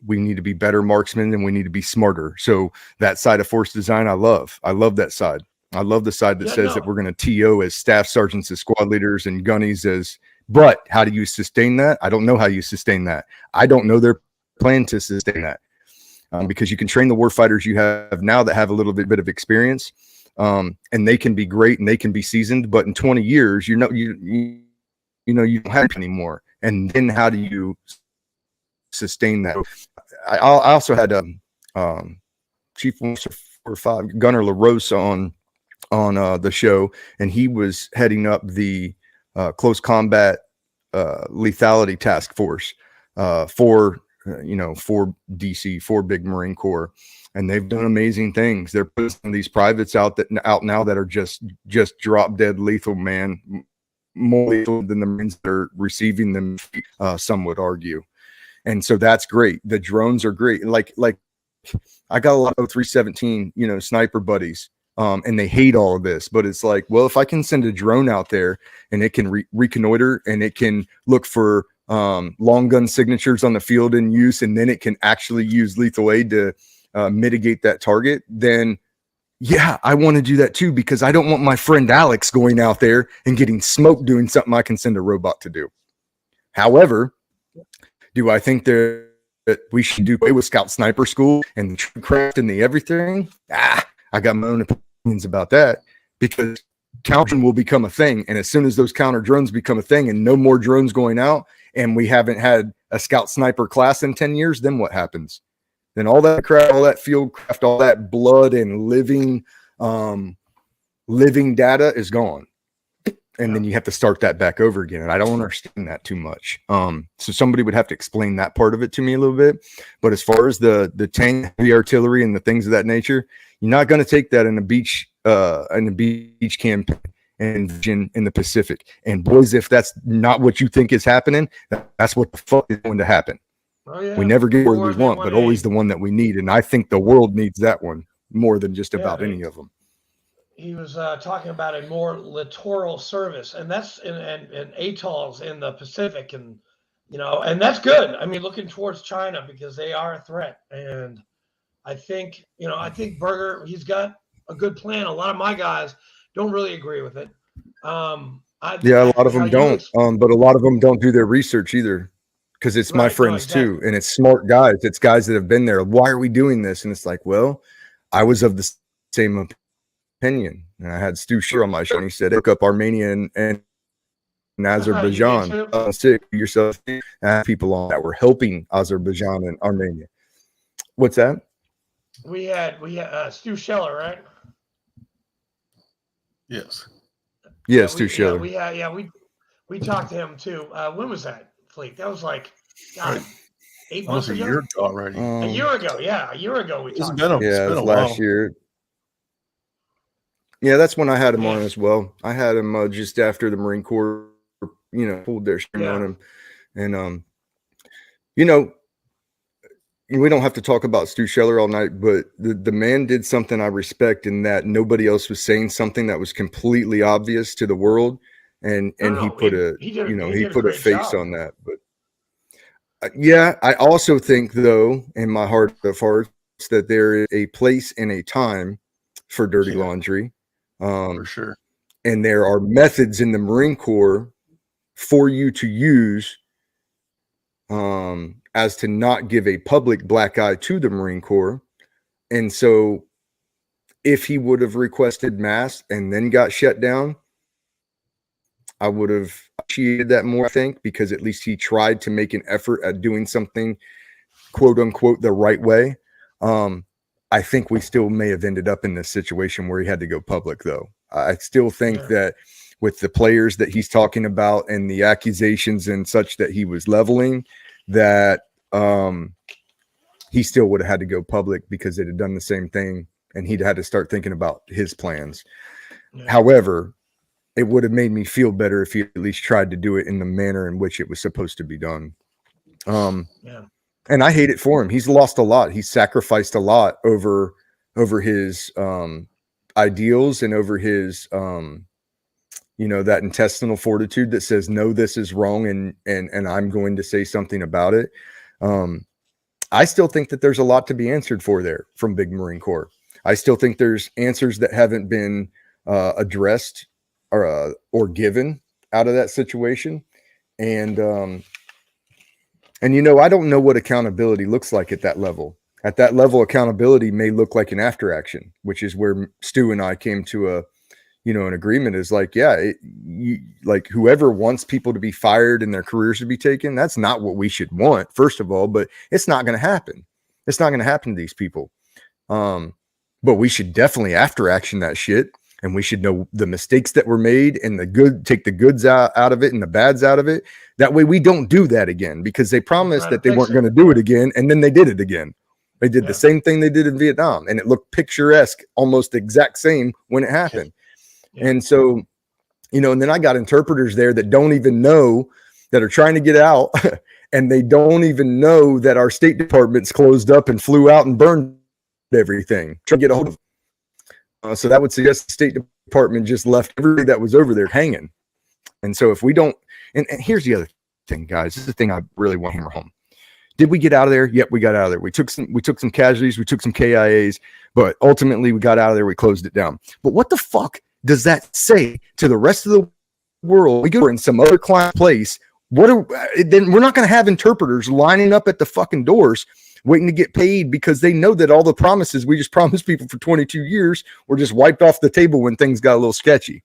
better marksmen, and we need to be smarter. So that side of force design, I love that side. I love the side that says that we're going to TO as staff sergeants, as squad leaders, and gunnies as, but how do you sustain that? I don't know how you sustain that. I don't know their plan to sustain that. Because you can train the war fighters you have now that have a little bit of experience, and they can be great and they can be seasoned, but in 20 years, you don't have it anymore. And then how do you sustain that? I also had Chief 445 Gunner LaRosa on the show, and he was heading up the close combat lethality task force for DC, for Big Marine Corps, and they've done amazing things. They're putting these privates out now that are just drop dead lethal, man, more lethal than the Marines that are receiving them. Some would argue, and so that's great. The drones are great. Like I got a lot of 317, sniper buddies. And they hate all of this, but it's like, well, if I can send a drone out there and it can reconnoiter and it can look for long gun signatures on the field in use, and then it can actually use lethal aid to mitigate that target, then yeah, I want to do that too, because I don't want my friend Alex going out there and getting smoked doing something I can send a robot to do. However, do I think that we should do away with Scout Sniper School and the true craft and the everything? I got my own opinions about that, because counter will become a thing. And as soon as those counter drones become a thing and no more drones going out, and we haven't had a scout sniper class in 10 years, then what happens? Then all that crap, all that field craft, all that blood and living data is gone. And then you have to start that back over again. And I don't understand that too much. So somebody would have to explain that part of it to me a little bit. But as far as the tank, the artillery, and the things of that nature, you're not going to take that in a beach campaign in the Pacific. And boys, if that's not what you think is happening, that's what the fuck is going to happen. Oh, yeah. We never get where we want, but always the one that we need. And I think the world needs that one more than just about any of them. He was talking about a more littoral service, and that's in atolls in the Pacific, and and that's good. I mean, looking towards China, because they are a threat, and I think Berger, he's got a good plan. A lot of my guys don't really agree with it. A lot of them don't, but a lot of them don't do their research either, because it's my friends too, and it's smart guys. It's guys that have been there. Why are we doing this? And it's like, well, I was of the same opinion, and I had Stu Scheer on my show, and he said, look up Armenia and Azerbaijan. Sick yourself. People on that were helping Azerbaijan and Armenia. What's that? We had Stu Scheller, right? Yes. Yeah, Stu Scheller. We talked to him too. When was that, Fleek? That was like 8 months ago. A year ago already. A year ago, yeah. A year ago we talked. It was last year. Yeah, that's when I had him on as well. I had him just after the Marine Corps, pulled their string on him. And, we don't have to talk about Stu Scheller all night, but the man did something I respect, in that nobody else was saying something that was completely obvious to the world. And he put a face on that. But Yeah, I also think, though, in my heart of hearts, that there is a place and a time for dirty Yeah. laundry. For sure. And there are methods in the Marine Corps for you to use as to not give a public black eye to the Marine Corps. And so if he would have requested masks and then got shut down, I would have appreciated that more, I think, because at least he tried to make an effort at doing something, quote unquote, the right way. I think we still may have ended up in this situation where he had to go public, though. I still think that with the players that he's talking about and the accusations and such that he was leveling, that he still would have had to go public because they'd have done the same thing and he'd had to start thinking about his plans. Yeah. However, it would have made me feel better if he at least tried to do it in the manner in which it was supposed to be done. And I hate it for him. He's lost a lot. He's sacrificed a lot over his ideals and over his that intestinal fortitude that says, no, this is wrong, and I'm going to say something about it. I still think that there's a lot to be answered for there from Big Marine Corps. I still think there's answers that haven't been addressed or given out of that situation. And I don't know what accountability looks like at that level. At that level, accountability may look like an after action, which is where Stu and I came to an agreement is like, like whoever wants people to be fired and their careers to be taken, that's not what we should want, first of all, but it's not going to happen. It's not going to happen to these people. But we should definitely after action that shit. And we should know the mistakes that were made and take the goods out of it and the bads out of it. That way we don't do that again, because they promised that they weren't going to do it again. And then they did it again. They did the same thing they did in Vietnam, and it looked picturesque, almost the exact same when it happened. And so, and then I got interpreters there that don't even know, that are trying to get out and they don't even know that our State Department's closed up and flew out and burned everything, trying to get a hold of them. So that would suggest the State Department just left everybody that was over there hanging. And so if we don't, and here's the other thing, guys, this is the thing I really want to hammer home. Did we get out of there? Yep, we got out of there. We took some casualties, we took some KIAs, but ultimately we got out of there. We closed it down. But what the fuck does that say to the rest of the world? We go in some other client place. Then we're not going to have interpreters lining up at the fucking doors waiting to get paid, because they know that all the promises we just promised people for 22 years were just wiped off the table when things got a little sketchy.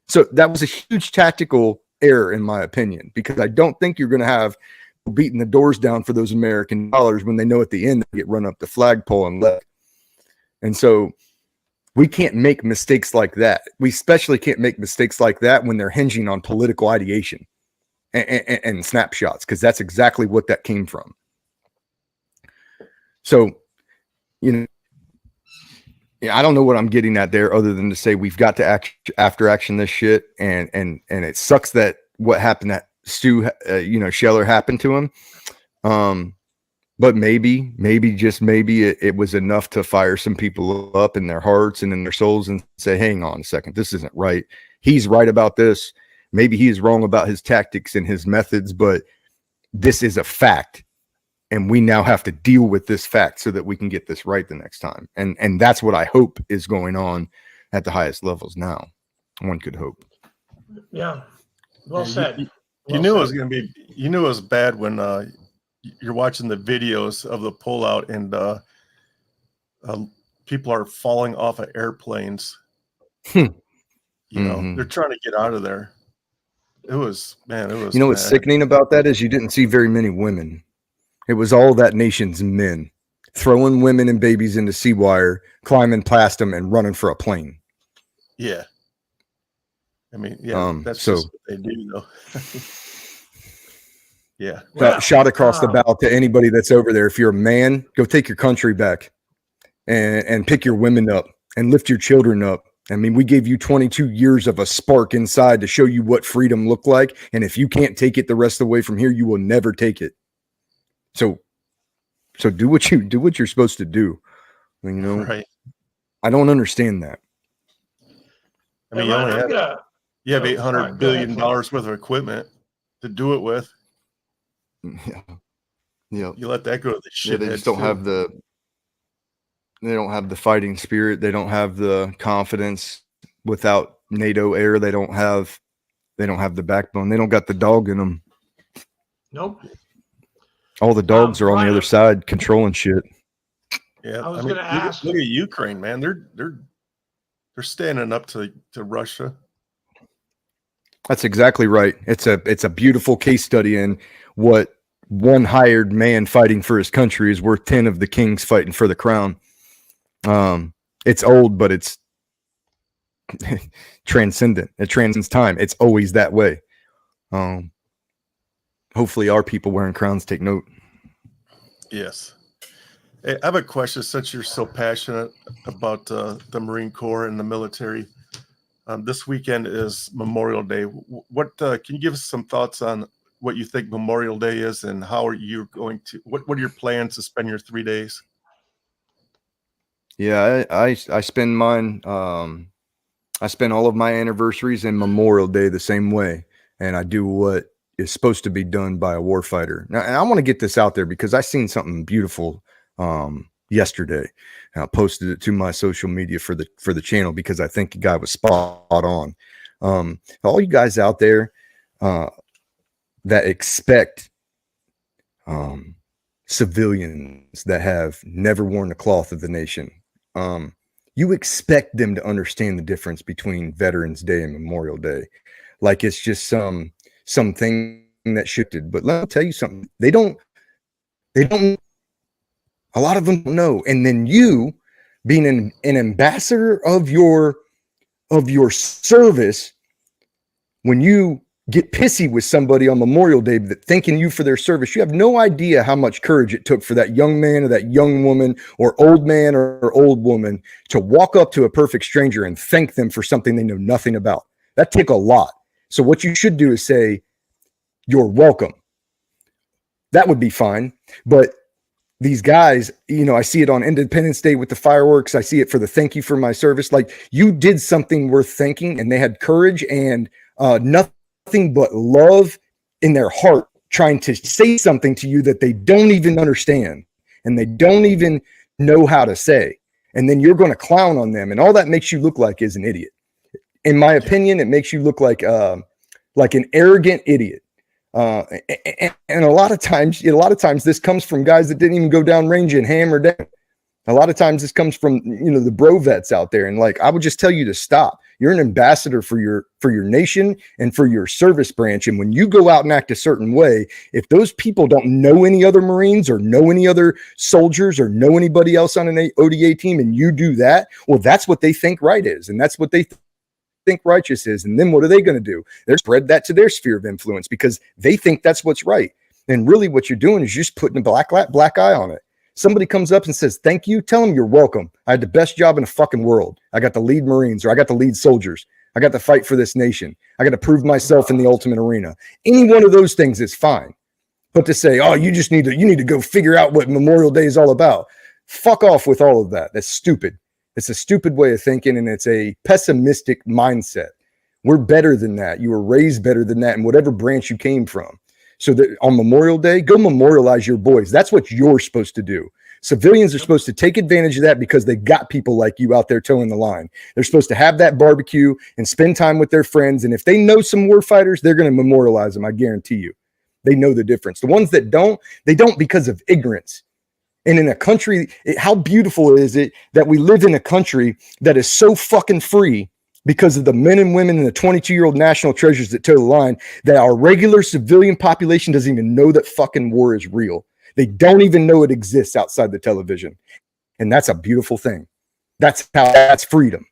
So that was a huge tactical error, in my opinion, because I don't think you're going to have beating the doors down for those American dollars when they know at the end they get run up the flagpole and left. And so we can't make mistakes like that. We especially can't make mistakes like that when they're hinging on political ideation and snapshots, because that's exactly what that came from. So, I don't know what I'm getting at there, other than to say we've got to after action this shit, and it sucks that what happened at Stu, Scheller happened to him. But maybe it was enough to fire some people up in their hearts and in their souls and say, hang on a second, this isn't right. He's right about this. Maybe he is wrong about his tactics and his methods, but this is a fact. And we now have to deal with this fact so that we can get this right the next time. And that's what I hope is going on at the highest levels now. One could hope. Yeah. Well said. You knew it was going to be, it was bad when you're watching the videos of the pullout and people are falling off of airplanes. They're trying to get out of there. It was bad. What's sickening about that is you didn't see very many women. It was all that nation's men throwing women and babies into sea wire, climbing past them and running for a plane. Yeah. I mean, that's just what they do, though. Yeah. Shot across the bow to anybody that's over there. If you're a man, go take your country back and pick your women up and lift your children up. I mean, we gave you 22 years of a spark inside to show you what freedom looked like. And if you can't take it the rest of the way from here, you will never take it. So do what you're supposed to do. I mean, right. I don't understand that. I mean, you have $800 billion worth of equipment to do it with. Yeah. Yeah. You let that go to the shit. They just don't have the fighting spirit. They don't have the confidence. Without NATO air, they don't have the backbone. They don't got the dog in them. Nope. All the dogs are on the other Brian, side controlling shit. Yeah, I was going to ask. Look at Ukraine, man. They're standing up to Russia. That's exactly right. It's a beautiful case study in what one hired man fighting for his country is worth 10 of the kings fighting for the crown. It's old, but it's transcendent. It transcends time. It's always that way. Hopefully our people wearing crowns take note. Yes. Hey, I have a question. Since you're so passionate about the Marine Corps and the military, this weekend is Memorial Day. What can you give us some thoughts on what you think Memorial Day is, and how are you going to? What are your plans to spend your 3 days? Yeah, I spend mine. I spend all of my anniversaries and Memorial Day the same way, and I do what is supposed to be done by a warfighter. Now, and I want to get this out there because I seen something beautiful yesterday. And I posted it to my social media for the channel because I think the guy was spot on. All you guys out there that expect civilians that have never worn the cloth of the nation, you expect them to understand the difference between Veterans Day and Memorial Day, like it's just something that shifted. But let me tell you something: they don't. A lot of them don't know. And then you, being an ambassador of your service, when you get pissy with somebody on Memorial Day that thanking you for their service, you have no idea how much courage it took for that young man or that young woman or old man or old woman to walk up to a perfect stranger and thank them for something they know nothing about. That took a lot. So what you should do is say, "You're welcome." That would be fine. But these guys, I see it on Independence Day with the fireworks. I see it for the thank you for my service. Like, you did something worth thanking, and they had courage and nothing but love in their heart, trying to say something to you that they don't even understand and they don't even know how to say. And then you're going to clown on them, and all that makes you look like is an idiot. In my opinion, it makes you look like an arrogant idiot. And a lot of times this comes from guys that didn't even go down range and hammer down. A lot of times this comes from, the bro vets out there. And I would just tell you to stop. You're an ambassador for your nation and for your service branch. And when you go out and act a certain way, if those people don't know any other Marines or know any other soldiers or know anybody else on an ODA team, and you do that, well, that's what they think right is. And that's what they think righteous is. And then what are they going to do? They're spread that to their sphere of influence because they think that's what's right. And really what you're doing is just putting a black eye on it. Somebody comes up and says, "Thank you." Tell them you're welcome. I had the best job in the fucking world. I got to lead Marines, or I got to lead soldiers. I got to fight for this nation. I got to prove myself in the ultimate arena. Any one of those things is fine. But to say, "Oh, you need to go figure out what Memorial Day is all about." Fuck off with all of that. That's stupid. It's a stupid way of thinking, and it's a pessimistic mindset. We're better than that. You were raised better than that in whatever branch you came from. So that on Memorial Day, go memorialize your boys. That's what you're supposed to do. Civilians are supposed to take advantage of that because they got people like you out there towing the line. They're supposed to have that barbecue and spend time with their friends. And if they know some war fighters, they're going to memorialize them. I guarantee you. They know the difference. The ones that don't, they don't because of ignorance. And in a country, how beautiful is it that we live in a country that is so fucking free because of the men and women and the 22-year-old national treasures that toe the line, that our regular civilian population doesn't even know that fucking war is real. They don't even know it exists outside the television. And that's a beautiful thing. That's freedom.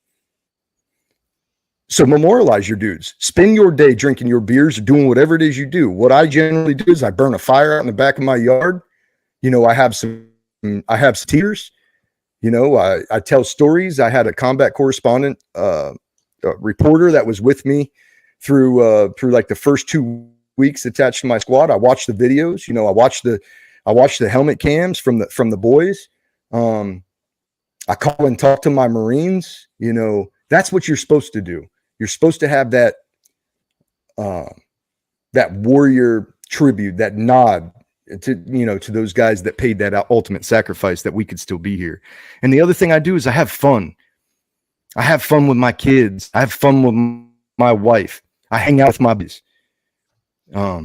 So memorialize your dudes. Spend your day drinking your beers, doing whatever it is you do. What I generally do is I burn a fire out in the back of my yard. I have some tears. I tell stories. I had a combat correspondent, reporter that was with me through like the first 2 weeks attached to my squad. I watched the videos. I watched the helmet cams from the boys. I call and talk to my Marines. That's what you're supposed to do. You're supposed to have that warrior tribute, that nod to those guys that paid that ultimate sacrifice that we could still be here. And the other thing I do is I have fun. I have fun with my kids. I have fun with my wife. I hang out with my buddies. I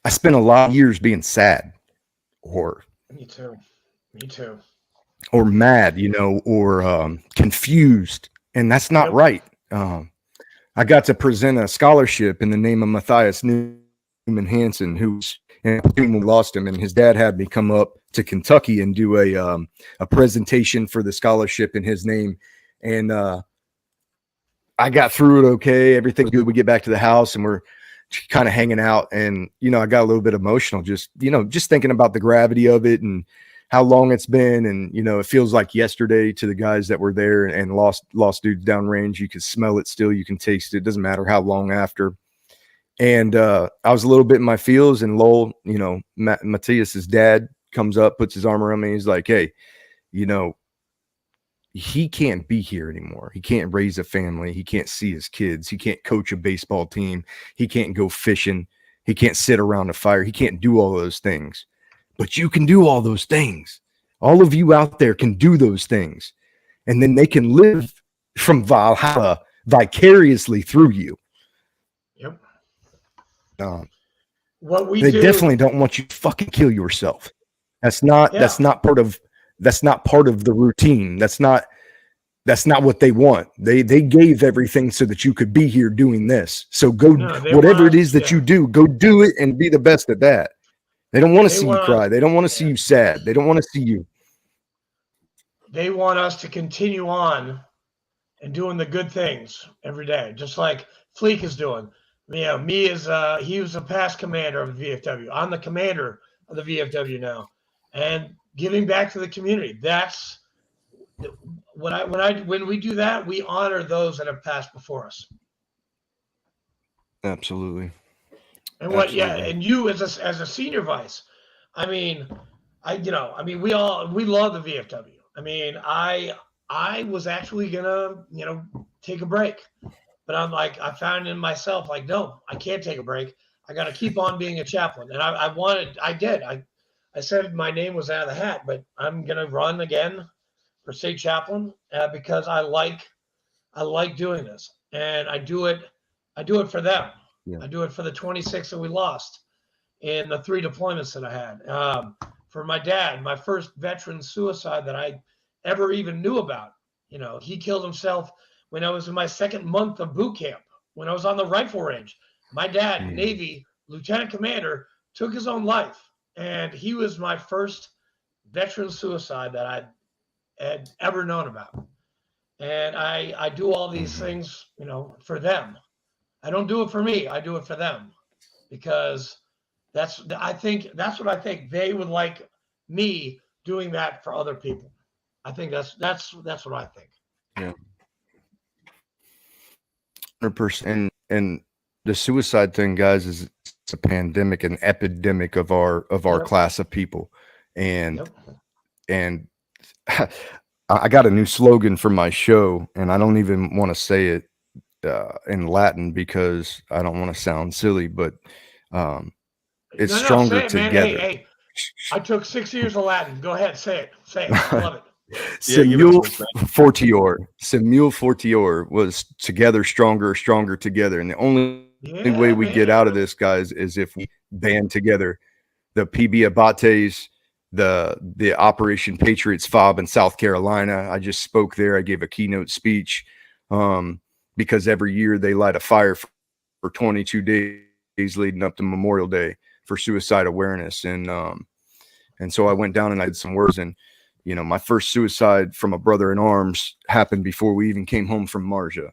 spent a lot of years being sad or Me too. Or mad, or confused. And that's not right. I got to present a scholarship in the name of Matthias Newman Hansen, who's and we lost him, and his dad had me come up to Kentucky and do a presentation for the scholarship in his name. And I got through it okay. Everything's good. We get back to the house and we're kind of hanging out, and I got a little bit emotional just thinking about the gravity of it and how long it's been. And it feels like yesterday to the guys that were there and lost dudes downrange. You can smell it still, you can taste it. It doesn't matter how long after. And I was a little bit in my feels, and Lowell, Matthias's dad comes up, puts his arm around me. He's like, hey, he can't be here anymore. He can't raise a family. He can't see his kids. He can't coach a baseball team. He can't go fishing. He can't sit around a fire. He can't do all those things. But you can do all those things. All of you out there can do those things. And then they can live from Valhalla vicariously through you. Yep. They definitely don't want you to fucking kill yourself. That's not part of the routine. That's not what they want. They gave everything so that you could be here doing this. So go, whatever it is that you do, go do it and be the best at that. They don't want to see you cry. They don't want to see you sad. They don't want to see you. They want us to continue on and doing the good things every day, just like Fleek is doing. Me is he was a past commander of the VFW. I'm the commander of the VFW now, and giving back to the community. That's when we do that, we honor those that have passed before us. Absolutely. And and you as a senior vice, we love the VFW. I was actually gonna, take a break, but I'm like, I found in myself, like, no, I can't take a break. I got to keep on being a chaplain. And I said my name was out of the hat, but I'm going to run again for state chaplain because I like doing this, and I do it for them. Yeah. I do it for the 26 that we lost in the 3 deployments that I had. For my dad, my first veteran suicide that I ever even knew about. He killed himself when I was in my 2nd month of boot camp, when I was on the rifle range. My dad, Navy lieutenant commander, took his own life. And he was my first veteran suicide that I had ever known about. And I do all these things, for them. I don't do it for me. I do it for them, because that's what I think they would like me doing that for other people. I think that's what I think. Yeah. 100%. And the suicide thing, guys, is it's a pandemic, an epidemic of our class of people. And I got a new slogan for my show, and I don't even want to say it in Latin because I don't want to sound silly, but it's stronger together. Hey, I took 6 years of Latin. Go ahead, say it. I love it. Simul fortior was together stronger together. And the only way we get out of this, guys, is if we band together. The PB Abates, the Operation Patriots FOB in South Carolina. I just spoke there. I gave a keynote speech because every year they light a fire for 22 days leading up to Memorial Day for suicide awareness. And so I went down and I did some words, and my first suicide from a brother in arms happened before we even came home from Marjah.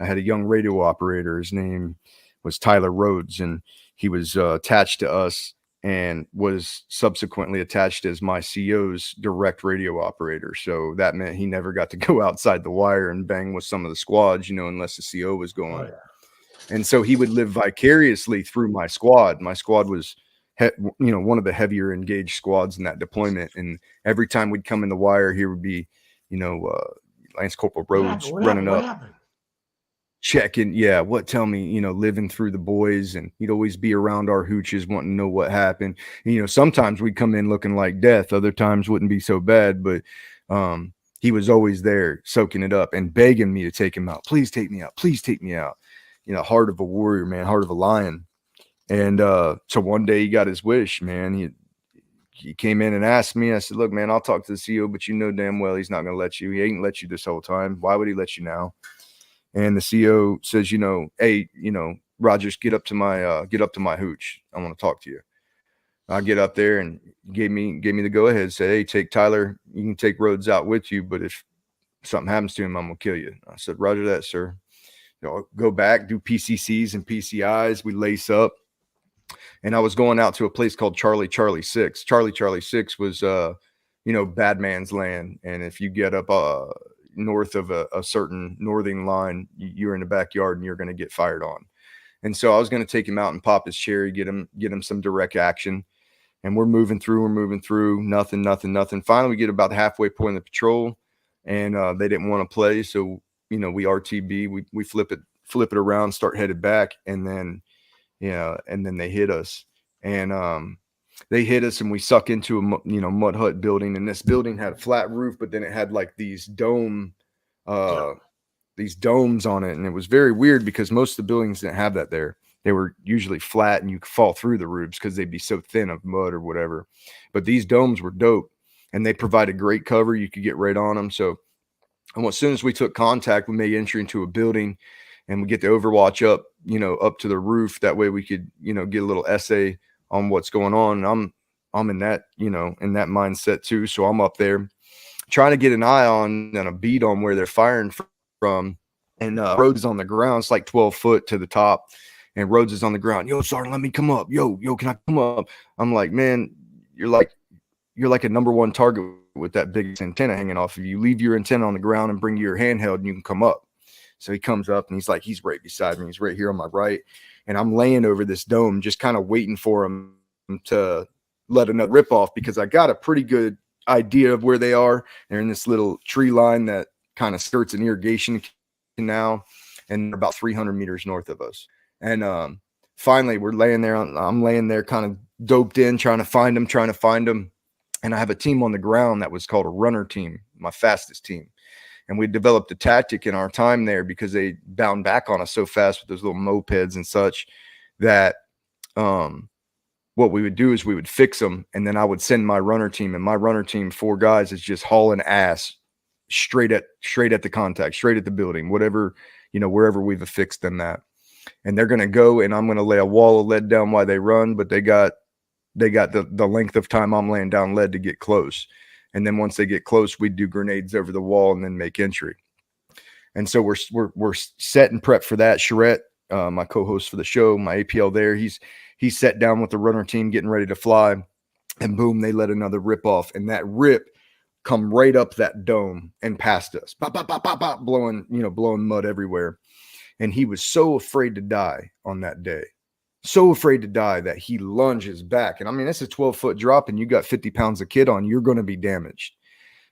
I had a young radio operator. His name was Tyler Rhodes, and he was attached to us and was subsequently attached as my CO's direct radio operator. So that meant he never got to go outside the wire and bang with some of the squads, unless the CO was going. Oh, yeah. And so he would live vicariously through my squad. My squad was one of the heavier engaged squads in that deployment. And every time we'd come in the wire, here would be, Lance Corporal Rhodes running up. checking, tell me, living through the boys, and he'd always be around our hooches wanting to know what happened. And, sometimes we'd come in looking like death, other times wouldn't be so bad, but he was always there soaking it up and begging me to take him out. Please take me out. Please take me out. Heart of a warrior, man, heart of a lion. And so one day he got his wish, man. He came in and asked me. I said, look, man, I'll talk to the CEO, but you know damn well he's not going to let you. He ain't let you this whole time. Why would he let you now? And the CEO says, hey, Rogers, get up to my hooch. I want to talk to you. I get up there, and gave me the go ahead. Said, hey, take Tyler. You can take Rhodes out with you, but if something happens to him, I'm gonna kill you. I said, Roger that, sir. Go back, do PCCs and PCIs. We lace up, and I was going out to a place called Charlie 6. Charlie 6 was, bad man's land, and if you get up north of a certain northern line, you're in the backyard and you're going to get fired on. And so I was going to take him out and pop his cherry, get him some direct action. And we're moving through, nothing. Finally, we get about the halfway point of the patrol, and they didn't want to play. So, we RTB, we flip it around, start headed back. And then, and then they hit us, and they hit us, and we suck into a mud hut building. And this building had a flat roof, but then it had like these domes on it. And it was very weird because most of the buildings didn't have that there. They were usually flat and you could fall through the roofs because they'd be so thin of mud or whatever. But these domes were dope, and they provided great cover. You could get right on them. So as soon as we took contact, we made entry into a building, and we get the Overwatch up, up to the roof. That way we could, get a little essay on what's going on. And I'm in that, in that mindset too. So I'm up there trying to get an eye on and a beat on where they're firing from. And Rhodes is on the ground. It's like 12 foot to the top. And Rhodes is on the ground. Yo, Sergeant, let me come up. Yo, can I come up? I'm like, man, you're like a number one target with that big antenna hanging off of you. Leave your antenna on the ground and bring your handheld, and you can come up. So he comes up, and he's right beside me. He's right here on my right. And I'm laying over this dome, just kind of waiting for him to let another rip off, because I got a pretty good idea of where they are. They're in this little tree line that kind of skirts an irrigation canal, and they're about 300 meters north of us. And finally, we're laying there. I'm laying there kind of doped in, trying to find them. And I have a team on the ground that was called a runner team, my fastest team. And we developed a tactic in our time there, because they bound back on us so fast with those little mopeds and such, that what we would do is we would fix them, and then I would send my runner team. And my runner team, 4 guys, is just hauling ass straight at the contact, straight at the building, whatever, wherever we've affixed them at. And they're going to go, and I'm going to lay a wall of lead down while they run, but they got the length of time I'm laying down lead to get close. And then once they get close, we do grenades over the wall and then make entry. And so we're set and prepped for that. Charette, my co-host for the show, my APL there, he's set down with the runner team getting ready to fly, and boom, they let another rip off, and that rip come right up that dome and past us, pop, pop, pop, pop, pop, blowing mud everywhere. And he was so afraid to die on that day, so afraid to die, that he lunges back. And I mean, it's a 12-foot drop, and you got 50 pounds of kit on, you're going to be damaged.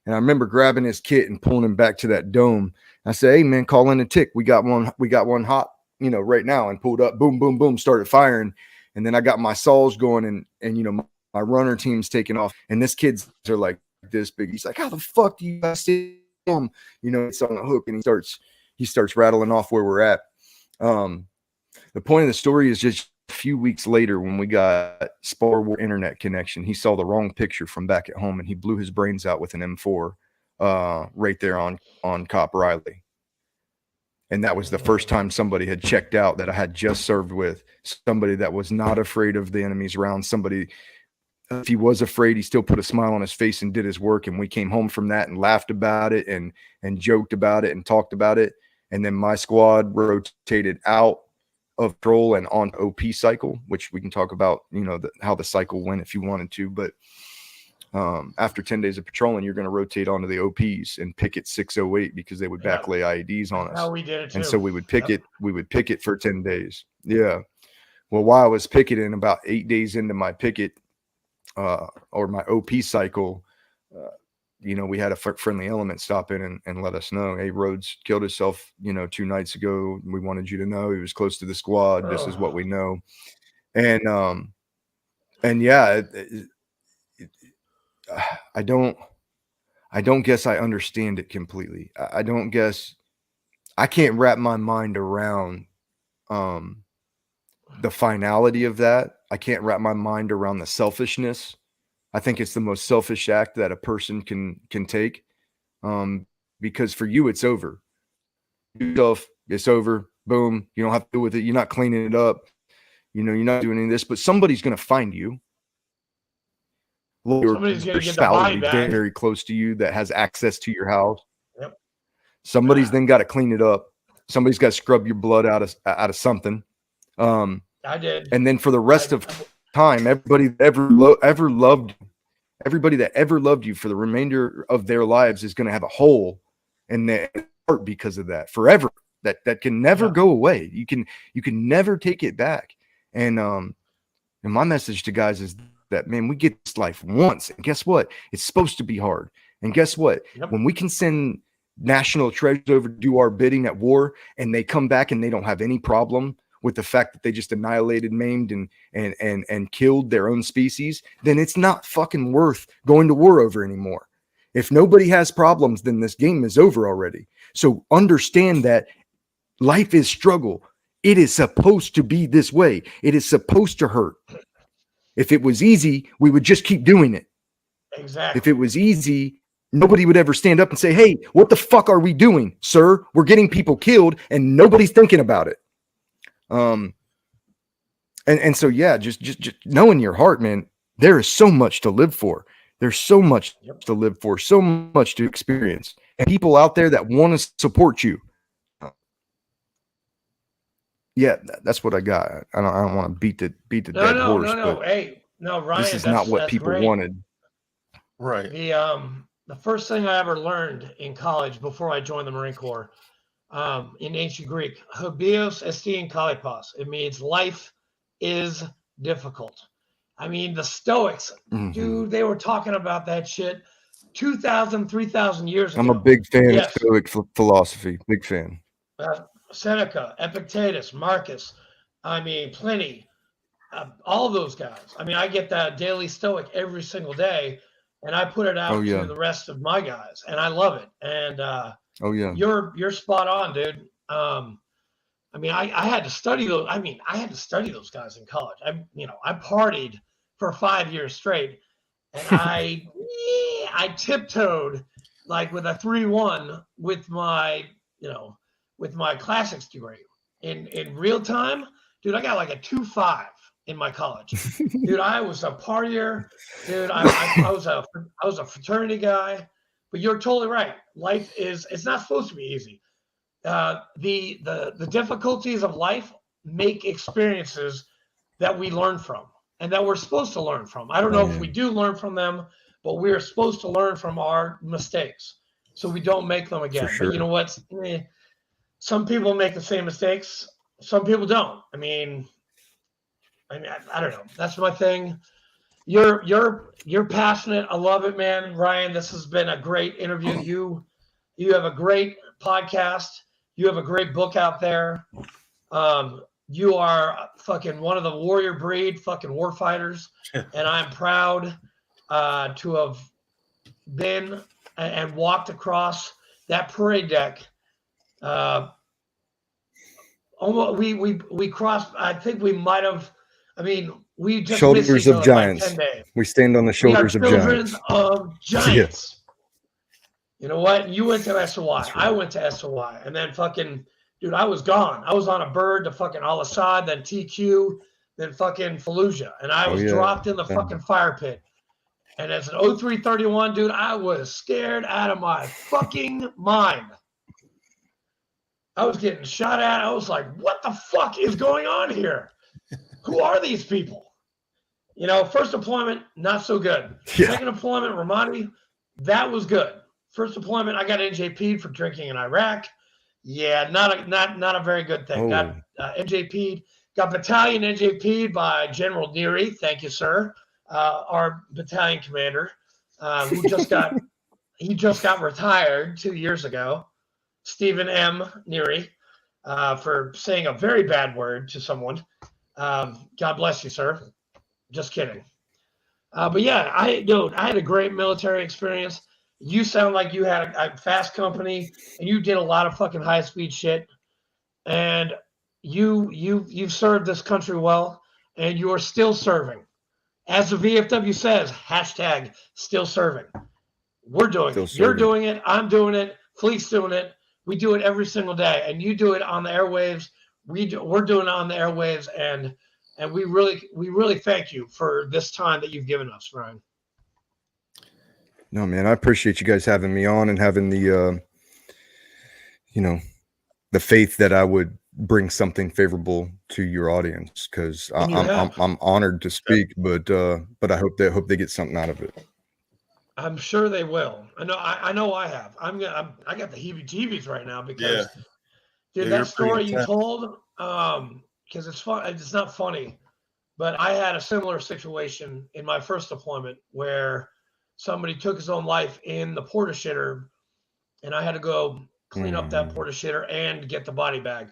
And I remember grabbing his kit and pulling him back to that dome. I said, hey man, call in a tick. We got one hot, right now, and pulled up, boom, boom, boom, started firing. And then I got my saws going, and my runner team's taking off. And this kid's are like this big. He's like, how the fuck do you guys see him? It's on a hook, and he starts rattling off where we're at. The point of the story is just a few weeks later, when we got Spar War internet connection, he saw the wrong picture from back at home, and he blew his brains out with an M4 right there on Cop Riley. And that was the first time somebody had checked out that I had just served with, somebody that was not afraid of the enemy's rounds. Somebody, if he was afraid, he still put a smile on his face and did his work. And we came home from that and laughed about it and joked about it and talked about it. And then my squad rotated out of patrol and on OP cycle, which we can talk about, how the cycle went if you wanted to. But after 10 days of patrolling, you're going to rotate onto the OPs and picket 608, because they would backlay IEDs on us. How we did it too. And so we would picket for 10 days. Yeah. Well, while I was picketing, about 8 days into my picket or my OP cycle, we had a friendly element stop in and let us know, hey, Rhodes killed himself, 2 nights ago. We wanted you to know he was close to the squad. This is what we know. And yeah, I don't guess I understand it completely. I don't guess I can't wrap my mind around the finality of that. I can't wrap my mind around the selfishness. I think it's the most selfish act that a person can take. Because for you, it's over. Yourself, it's over. Boom. You don't have to deal with it. You're not cleaning it up. You're not doing any of this, but somebody's going to find you. Somebody's going to get the body back. Very, very close to you that has access to your house. Yep. Somebody's then got to clean it up. Somebody's got to scrub your blood out of something. I did. And then for the rest of time, everybody that ever loved you for the remainder of their lives is going to have a hole in their heart because of that forever. That can never go away. You can never take it back. And my message to guys is that, man, we get this life once, and guess what? It's supposed to be hard. And guess what? Yep. When we can send national treasures over to do our bidding at war, and they come back and they don't have any problem with the fact that they just annihilated, maimed, and killed their own species, then it's not fucking worth going to war over anymore. If nobody has problems, then this game is over already. So understand that life is struggle. It is supposed to be this way. It is supposed to hurt. If it was easy, we would just keep doing it. Exactly. If it was easy, nobody would ever stand up and say, hey, what the fuck are we doing, sir? We're getting people killed and nobody's thinking about it. And so, yeah, just know in your heart, man, there is so much to live for. There's so much to live for, so much to experience, and people out there that want to support you. Yeah, that's what I got. I don't want to beat the dead horse. No. Hey, no, Ryan, this is not what people wanted. Right. The first thing I ever learned in college before I joined the Marine Corps, in ancient Greek, habeos estin kalipos. It means life is difficult. I mean, the Stoics, dude, they were talking about that shit 2,000, 3,000 years ago. I'm a big fan of Stoic philosophy. Big fan. Seneca, Epictetus, Marcus, Pliny, all of those guys. I mean, I get that daily Stoic every single day, and I put it out to the rest of my guys, and I love it. And you're spot on, dude. I had to study those. I had to study those guys in college. I partied for 5 years straight, and I tiptoed like with a 3.1 with my classics degree. In real time, dude, I got like a 2.5 in my college. Dude, I was a partier. Dude, I was a fraternity guy. But you're totally right. Life it's not supposed to be easy. The difficulties of life make experiences that we learn from and that we're supposed to learn from. I don't know if we do learn from them, but we're supposed to learn from our mistakes so we don't make them again. Sure. But you know what? Some people make the same mistakes. Some people don't. I don't know. That's my thing. You're passionate. I love it, man. Ryan, this has been a great interview. You have a great podcast. You have a great book out there. You are fucking one of the warrior breed, fucking war fighters. And I'm proud to have been and walked across that parade deck. Almost we crossed. I think we might have. We just shoulders of giants. We stand on the shoulders of giants. Yeah. You know what? You went to SOI. Right. I went to SOI, and then fucking dude, I was gone. I was on a bird to fucking Al Assad, then TQ, then fucking Fallujah, and I was dropped in the fucking fire pit. And as an 0331, dude, I was scared out of my fucking mind. I was getting shot at. I was like, what the fuck is going on here? Who are these people? First deployment, not so good. Yeah. Second deployment, Ramadi, that was good. First deployment, I got NJP'd for drinking in Iraq. Yeah, not a very good thing. Got NJP'd, got battalion NJP'd by General Neary. Thank you, sir. Our battalion commander, who just got he just got retired 2 years ago. Stephen M. Neary, for saying a very bad word to someone. God bless you, sir. Just kidding. But yeah, I had a great military experience. You sound like you had a fast company and you did a lot of fucking high speed shit. And you've served this country well, and you are still serving. As the VFW says, hashtag still serving. We're doing Still it. You're serving. doing it. I'm doing it. Fleet's doing it. We do it every single day, and you do it on the airwaves. We're doing it on the airwaves, and we really thank you for this time that you've given us, Ryan. No, man, I appreciate you guys having me on and having the, the faith that I would bring something favorable to your audience, because I'm honored to speak, but I hope they get something out of it. I'm sure they will. I know I have. I got the heebie-jeebies right now because, dude, that story you told, because it's fun. It's not funny, but I had a similar situation in my first deployment where somebody took his own life in the porta shitter, and I had to go clean up that porta shitter and get the body bag.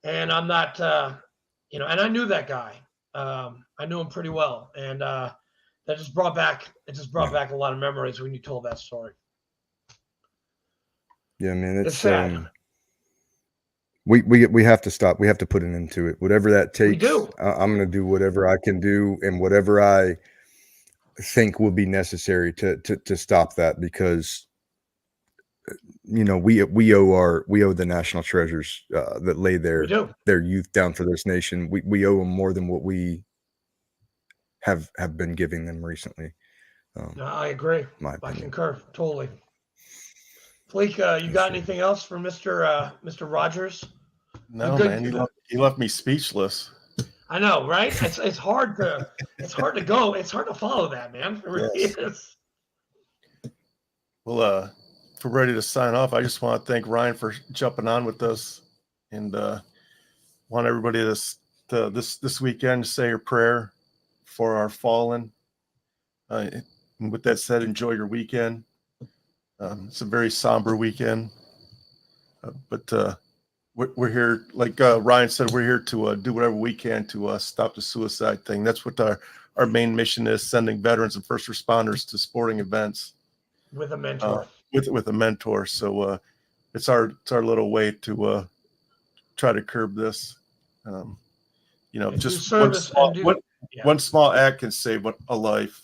And I'm not, and I knew that guy. I knew him pretty well, and that just brought back a lot of memories when you told that story. Yeah, man, it's sad. We have to stop. We have to put an end to it. Whatever that takes. We do. I'm going to do whatever I can do and whatever I think will be necessary to stop that, because we owe the national treasures that lay their youth down for this nation. We owe them more than what we have been giving them recently. No, I agree. I concur totally. Fleek, you got anything else for Mr. Rogers? No, man, he left me speechless. I know, right? It's hard to go. It's hard to follow that, man. It really is. Well, if we're ready to sign off, I just want to thank Ryan for jumping on with us, and want everybody this weekend to say your prayer for our fallen. And with that said, enjoy your weekend. It's a very somber weekend, but we're here, like Ryan said, we're here to do whatever we can to stop the suicide thing. That's what our main mission is: sending veterans and first responders to sporting events with a mentor. With a mentor. So it's our little way to try to curb this. Just one small act can save a life.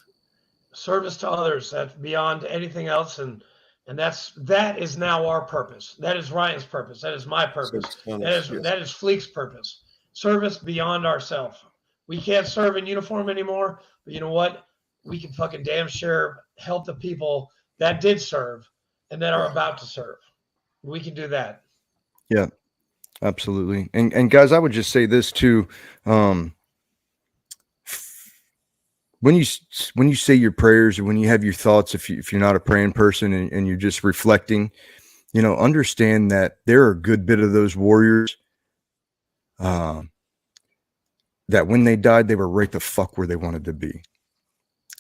Service to others, that's beyond anything else, and that is now our purpose. That is Ryan's purpose. That is my purpose. That is Fleek's purpose. Service beyond ourselves. We can't serve in uniform anymore, but you know what? We can fucking damn sure help the people that did serve and that are about to serve. We can do that. Yeah, absolutely. And guys, I would just say this too. When you say your prayers, or when you have your thoughts, if you're not a praying person and you're just reflecting, understand that there are a good bit of those warriors that when they died, they were right the fuck where they wanted to be.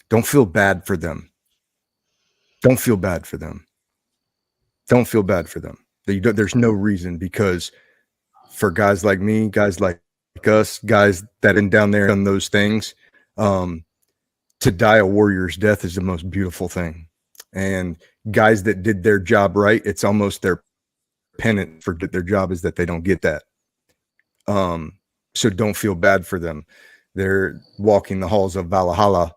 Don't feel bad for them. Don't feel bad for them. Don't feel bad for them. There's no reason, because for guys like me, guys like us, guys that have been down there on those things, to die a warrior's death is the most beautiful thing. And guys that did their job right, it's almost their penance for their job is that they don't get that. So don't feel bad for them. They're walking the halls of Valhalla,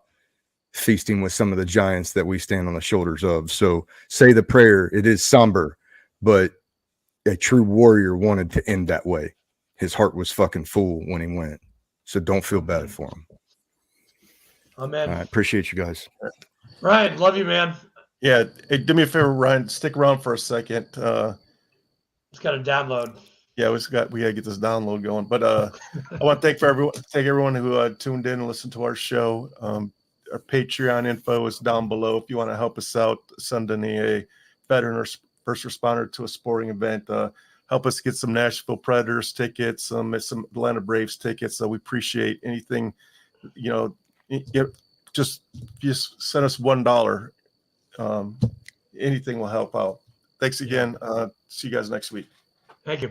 feasting with some of the giants that we stand on the shoulders of. So say the prayer. It is somber, but a true warrior wanted to end that way. His heart was fucking full when he went. So don't feel bad for him. Amen. I appreciate you guys. Ryan, love you, man. Yeah. Hey, do me a favor, Ryan. Stick around for a second. It's got to download. Yeah, we got to get this download going. But I want to thank everyone who tuned in and listened to our show. Our Patreon info is down below. If you want to help us out, send a veteran or first responder to a sporting event. Help us get some Nashville Predators tickets, some Atlanta Braves tickets. So we appreciate anything. Just send us $1. anything will help out. Thanks again. See you guys next week.